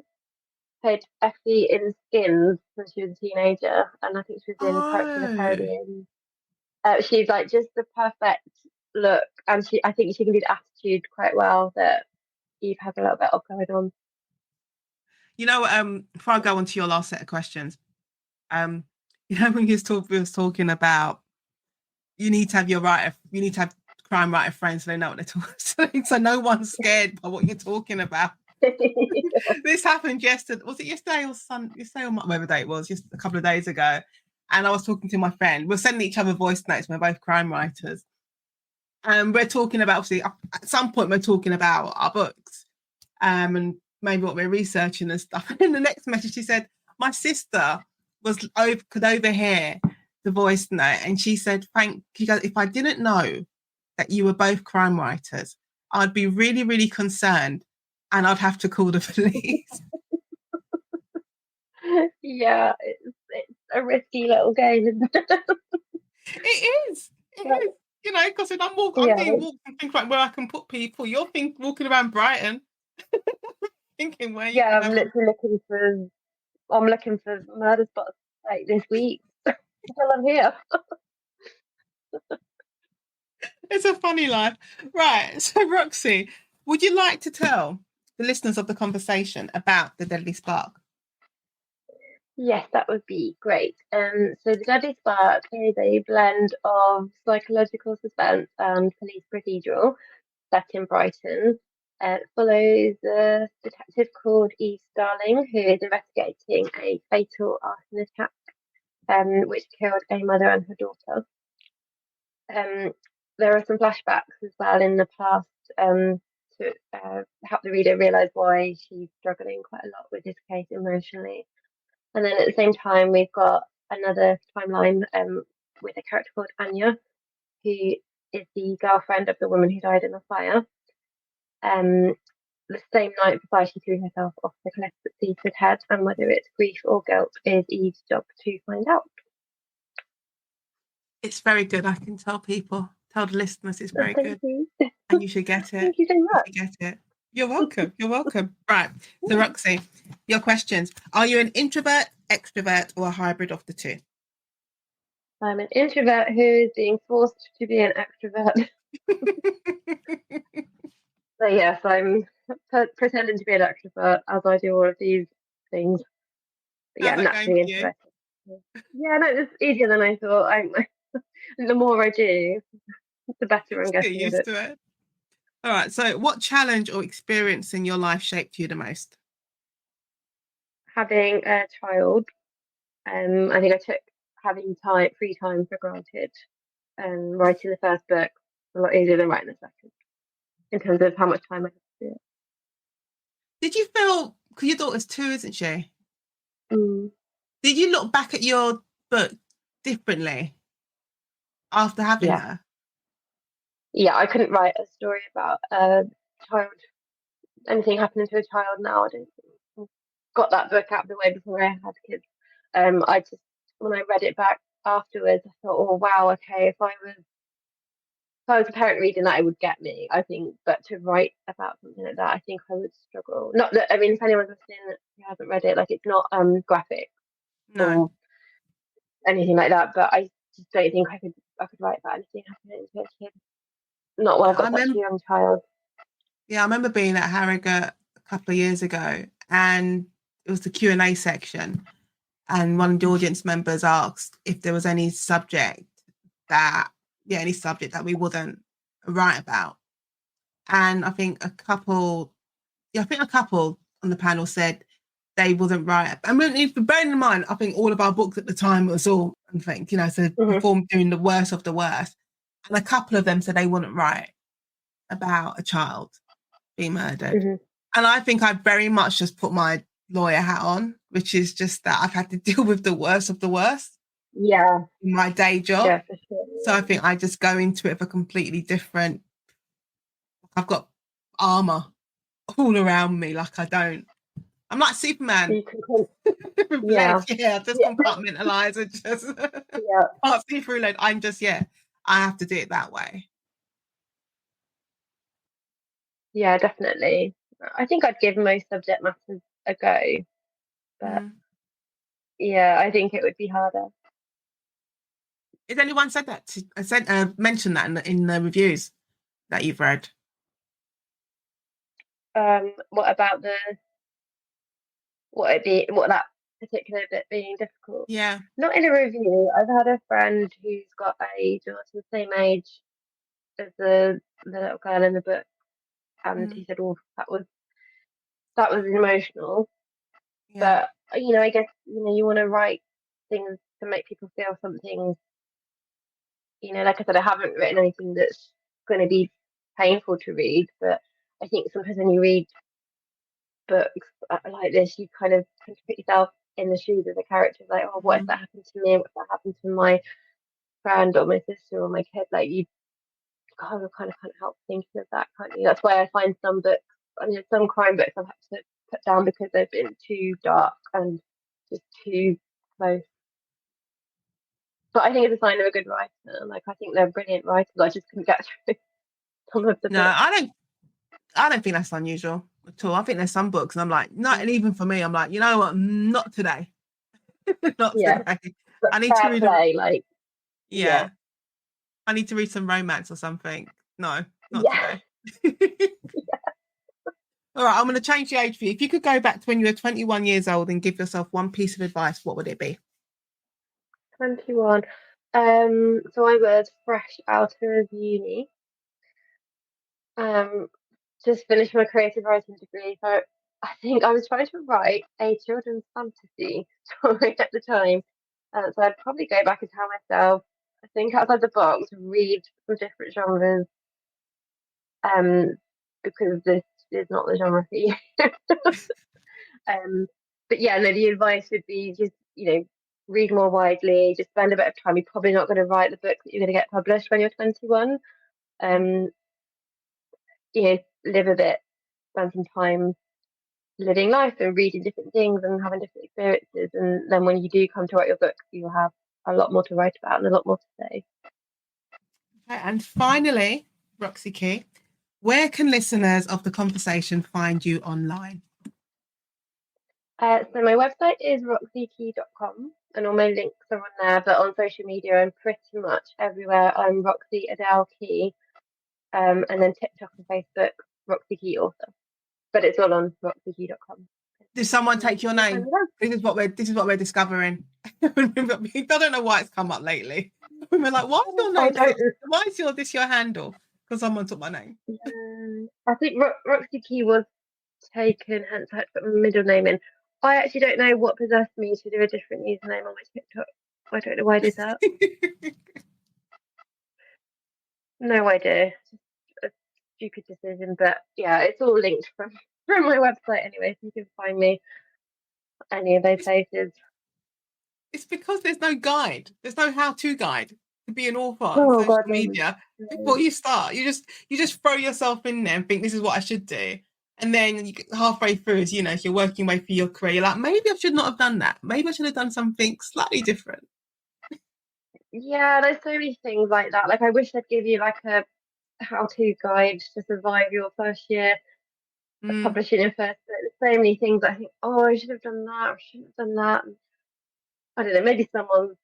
Played Effie in Skins when she was a teenager, and I think she was in Pirates of the Oh, Caribbean. She's like just the perfect look, and I think she can do the attitude quite well that Eve has a little bit of going on. before I go on to your last set of questions, um, when we was talking about you need to have crime writer friends so they know what they're talking, so no one's scared by what you're talking about. This happened yesterday. Was it yesterday or yesterday or whatever day it was, just a couple of days ago. And I was talking to my friend. We're sending each other voice notes. We're both crime writers. And we're talking about, obviously, at some point, we're talking about our books and maybe what we're researching and stuff. And in the next message, she said, my sister could overhear the voice note. And she said, she goes, if I didn't know that you were both crime writers, I'd be really, really concerned and I'd have to call the police. Yeah, it's a risky little game, isn't it? It is. It But, is. Because I'm yeah, doing walks and thinking about where I can put people. You're walking around Brighton, thinking where you yeah, can I'm have. literally looking for murder spots like this week. While I'm here. It's a funny life, right? So, Roxie, would you like to tell the listeners of the conversation about the Deadly Spark? Yes, that would be great. So The Deadly Spark is a blend of psychological suspense and police procedural set in Brighton. It follows a detective called Eve Starling who is investigating a fatal arson attack which killed a mother and her daughter. Um, there are some flashbacks as well in the past to help the reader realise why she's struggling quite a lot with this case emotionally. And then at the same time, we've got another timeline with a character called Anya, who is the girlfriend of the woman who died in the fire. Um, the same night before she threw herself off the cliff at Seaford Head, and whether it's grief or guilt is Eve's job to find out. It's very good. I can tell the listeners it's very Thank good. you. And you should get it. Thank you so You much. should get it. You're welcome. You're welcome. Right. So, Roxie, your questions. Are you an introvert, extrovert, or a hybrid of the two? I'm an introvert who is being forced to be an extrovert. So yes, I'm pretending to be an extrovert as I do all of these things. But yeah, How's I'm that going naturally for you? introverted. Yeah, no, it's easier than I thought. The more I do, the better I'm Just get getting at used it. to it. All right. So, what challenge or experience in your life shaped you the most? Having a child, I think I took having free time for granted. Writing the first book a lot easier than writing the second in terms of how much time I had to do Did you feel, because your daughter's two, isn't she? it. Did you look back at your book differently after having Yeah, her? yeah, I couldn't write a story about a child, anything happening to a child now. I don't think I got that book out of the way before I had kids. I just when I read it back afterwards, I thought, oh wow, okay, if I was a parent reading that, it would get me, I think. But to write about something like that, I think I would struggle. Not that I mean, if anyone's listening who hasn't read it, like it's not graphic No. or anything like that. But I just don't think I could write about anything happening to a kid. Not when Yeah, I've got such a young child. I remember being at Harrogate a couple of years ago, and it was the Q&A section, and one of the audience members asked if there was any subject any subject that we wouldn't write about. And I think a couple on the panel said they wouldn't write. I mean, if bearing in mind, I think all of our books at the time was all, I think, so Hmm. performed doing the worst of the worst. And a couple of them said they wouldn't write about a child being murdered. Hmm. And I think I very much just put my lawyer hat on, which is just that I've had to deal with the worst of the worst Yeah, in my day job. yeah, for sure. So I think I just go into it with a completely different, I've got armor all around me. I'm like So Superman you can, with legs. yeah, Yeah, just yeah, compartmentalize and just yeah, can't see through lead. I have to do it that way. yeah, definitely. I think I'd give most subject matters a go, but Mm. yeah, I think it would be harder. Has anyone said that? Mentioned that in the reviews that you've read? What about what that particular bit being difficult? Yeah. Not in a review. I've had a friend who's got a daughter the same age as the little girl in the book, and Mm. he said, "Oh, that was emotional." Yeah. But I guess you want to write things to make people feel something. Like I said, I haven't written anything that's going to be painful to read, but I think sometimes when you read books like this, you kind of tend to put yourself in the shoes of the characters. Like, oh, what if Mm. that happened to me? What if that happened to my friend or my sister or my kid? Like, you kind of can't help thinking of that, can't you? That's why I find some books, some crime books I've had to put down because they've been too dark and just too close. But I think it's a sign of a good writer. Like, I think they're brilliant writers. I just couldn't get through some of the No, books. I don't think that's unusual at all. I think there's some books and I'm like, not, Mm. and even for me, I'm like, you know what? Not today. Not Yeah, today. but I need to fair read play. Like, yeah, yeah. I need to read some romance or something. No, not yeah. today. All right, I'm going to change the age for you. If you could go back to when you were 21 years old and give yourself one piece of advice, what would it be? 21. So I was fresh out of uni. Um, just finished my creative writing degree. So I think I was trying to write a children's fantasy story at the time. So I'd probably go back and tell myself, I think outside the box, read some different genres, um, because this is not the genre for you. Um, but yeah, no, the advice would be just, read more widely, just spend a bit of time. You're probably not going to write the book that you're going to get published when you're 21. Um, live a bit, spend some time living life and reading different things and having different experiences. And then when you do come to write your book, you'll have a lot more to write about and a lot more to say. Okay, and finally, Roxy Key, where can listeners of the conversation find you online? So my website is roxiekey.com and all my links are on there, but on social media, I'm pretty much everywhere. I'm Roxy Adele Key, and then TikTok and Facebook, Roxy Key author. But it's all on roxiekey.com. Did someone take your name? This is what we're discovering. I don't know why it's come up lately. We're like, why is your I name? don't. Why is this your handle? Because someone took my name. Yeah, I think Roxie Key was taken, hence I had to put my middle name in. I actually don't know what possessed me to do a different username on my TikTok. I don't know why I did that. No idea. Just a stupid decision, but yeah, it's all linked from my website anyway, so you can find me any of those places. It's because there's no guide. There's no how-to guide to be an author on Oh social god, no. media No. before you start. You just throw yourself in there and think this is what I should do. And then you get halfway through, as you're working your way through your career, you're like, maybe I should not have done that. Maybe I should have done something slightly different. Yeah, there's so many things like that. Like I wish I'd give you like a how-to guide to survive your first year of Mm, publishing your first book. There's so many things that I think, oh, I should have done that, or I shouldn't have done that. I don't know, maybe someone's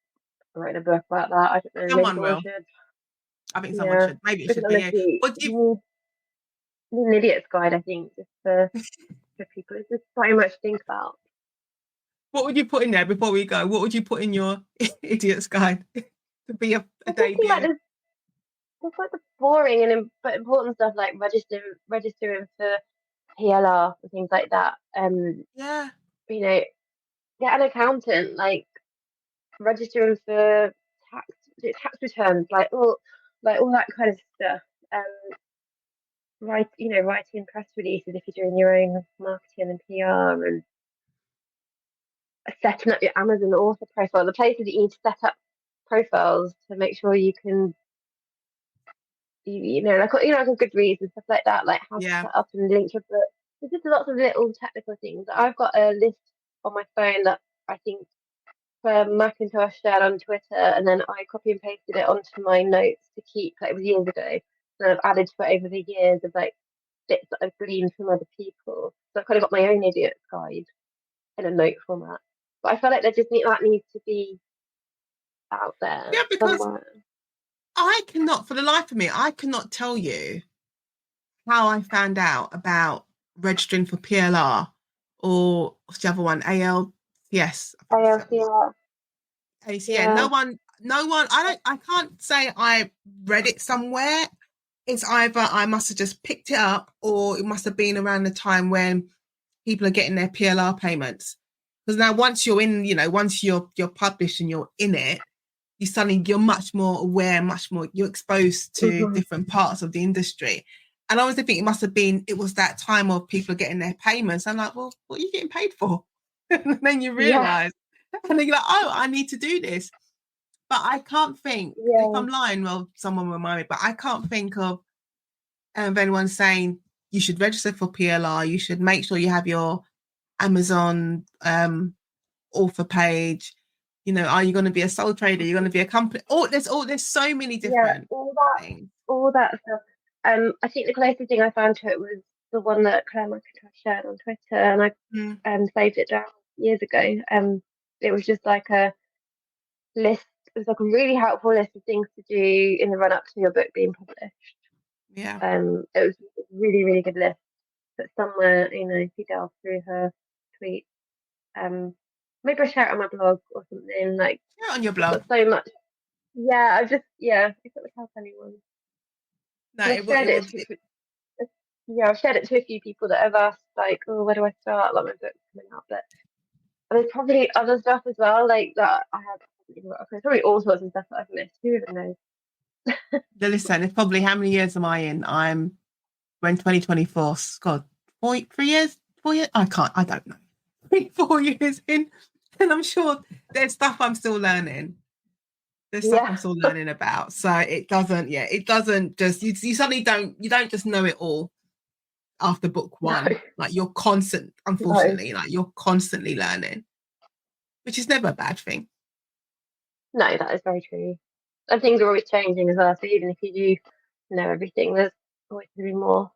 writing a book about that. I don't know, maybe someone someone will. should. I think someone Yeah. should. Maybe it Because should be you. honestly, What do you you need an idiot's guide, I think, just for people. It's just so much to think about. what would you put in there before we go? What would you put in your idiot's guide to be a I'm thinking like debut? there's like the boring and but important stuff like registering for PLR and things like that. Yeah, You know, get an accountant, like registering for tax tax returns, like all that kind of stuff. Writing press releases if you're doing your own marketing and PR, and setting up your Amazon author profile, the places that you need to set up profiles to make sure you can, like a good reads and stuff like that, like how to yeah, set up and link your book. There's just lots of little technical things. I've got a list on my phone that I think for Macintosh shared on Twitter, and then I copy and pasted it onto my notes to keep. Like it was years ago, and I've added to it over the years of like bits that I've gleaned from other people. So I've kind of got my own idiot's guide in a note format. But I feel like that needs to be out there yeah. Because somewhere. I cannot, for the life of me, I cannot tell you how I found out about registering for PLR or what's the other one? ALCS. I think it's the other one. ILCR, Yeah, yeah. no one. I can't say I read it somewhere. It's either I must have just picked it up or it must have been around the time when people are getting their PLR payments. Because now once you're in, once you're published and you're in it, you're much more aware, much more you're exposed to Hmm. different parts of the industry. And I always think it was that time of people getting their payments. I'm like, well, what are you getting paid for? And then you Yeah, realize, and then you're like, oh, I need to do this. But I can't think, if yeah, I'm lying, well, someone will remind me, but I can't think of anyone saying you should register for PLR, you should make sure you have your Amazon author page. Are you going to be a sole trader? You're going to be a company. There's so many yeah. different things. All that stuff. I think the closest thing I found to it was the one that Claire McIntosh shared on Twitter, and I Mm, saved it down years ago. It was just like a list. It was like a really helpful list of things to do in the run up to your book being published. yeah. It was a really, really good list. But somewhere, if you delve through her tweet, maybe I'll share it on my blog or something. Like, Yeah, on your I've blog. got so much. If it would help anyone. No, And it would. I've shared it to a few people that have asked, like, oh, where do I start? Like, my book's coming out. But there's probably other stuff as well, like that I have. There's probably all sorts of stuff that I've missed. Who even knows? Listen, it's probably how many years am I in? When 2024. God, 3 years, 4 years. I don't know. 4 years in, and I'm sure there's stuff I'm still learning. There's stuff Yeah, I'm still learning about. So it doesn't just you suddenly don't just know it all after book no, one. Like you're constant, no, unfortunately, like you're constantly learning, which is never a bad thing. no, that is very true. And things are always changing as well. So even if you do know everything, there's always going to be more.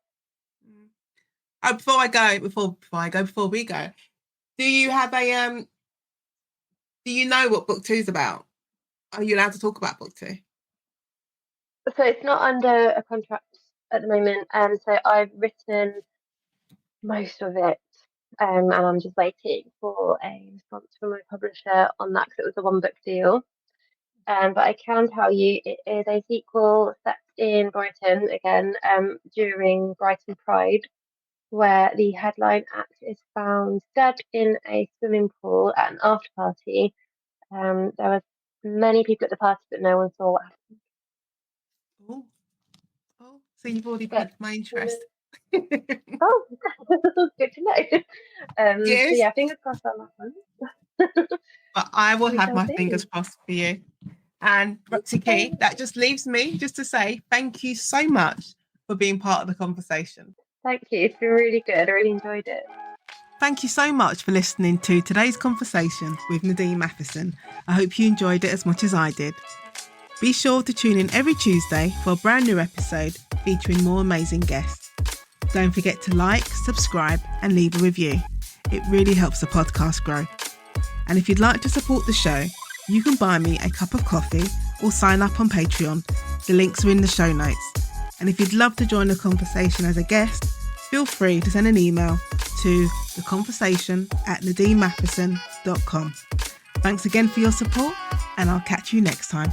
Before we go, do you have a do you know what book two is about? Are you allowed to talk about book two? So it's not under a contract at the moment. So I've written most of it, and I'm just waiting for a response from my publisher on that because it was a one book deal. But I can tell you it is a sequel set in Brighton again, during Brighton Pride, where the headline act is found dead in a swimming pool at an after party. There was many people at the party, but no one saw what happened. Oh, so you've already But piqued my interest. oh, good to know. So Yes, yeah, fingers crossed on that one. but I will We have shall my see. fingers crossed for you. And Roxie Key, that just leaves me just to say thank you so much for being part of the conversation. Thank you. It's been really good. I really enjoyed it. Thank you so much for listening to today's conversation with Nadine Matheson. I hope you enjoyed it as much as I did. Be sure to tune in every Tuesday for a brand new episode featuring more amazing guests. Don't forget to like, subscribe, and leave a review. It really helps the podcast grow. And if you'd like to support the show, you can buy me a cup of coffee or sign up on Patreon. The links are in the show notes. And if you'd love to join the conversation as a guest, feel free to send an email to theconversation@nadinematheson.com. Thanks again for your support, and I'll catch you next time.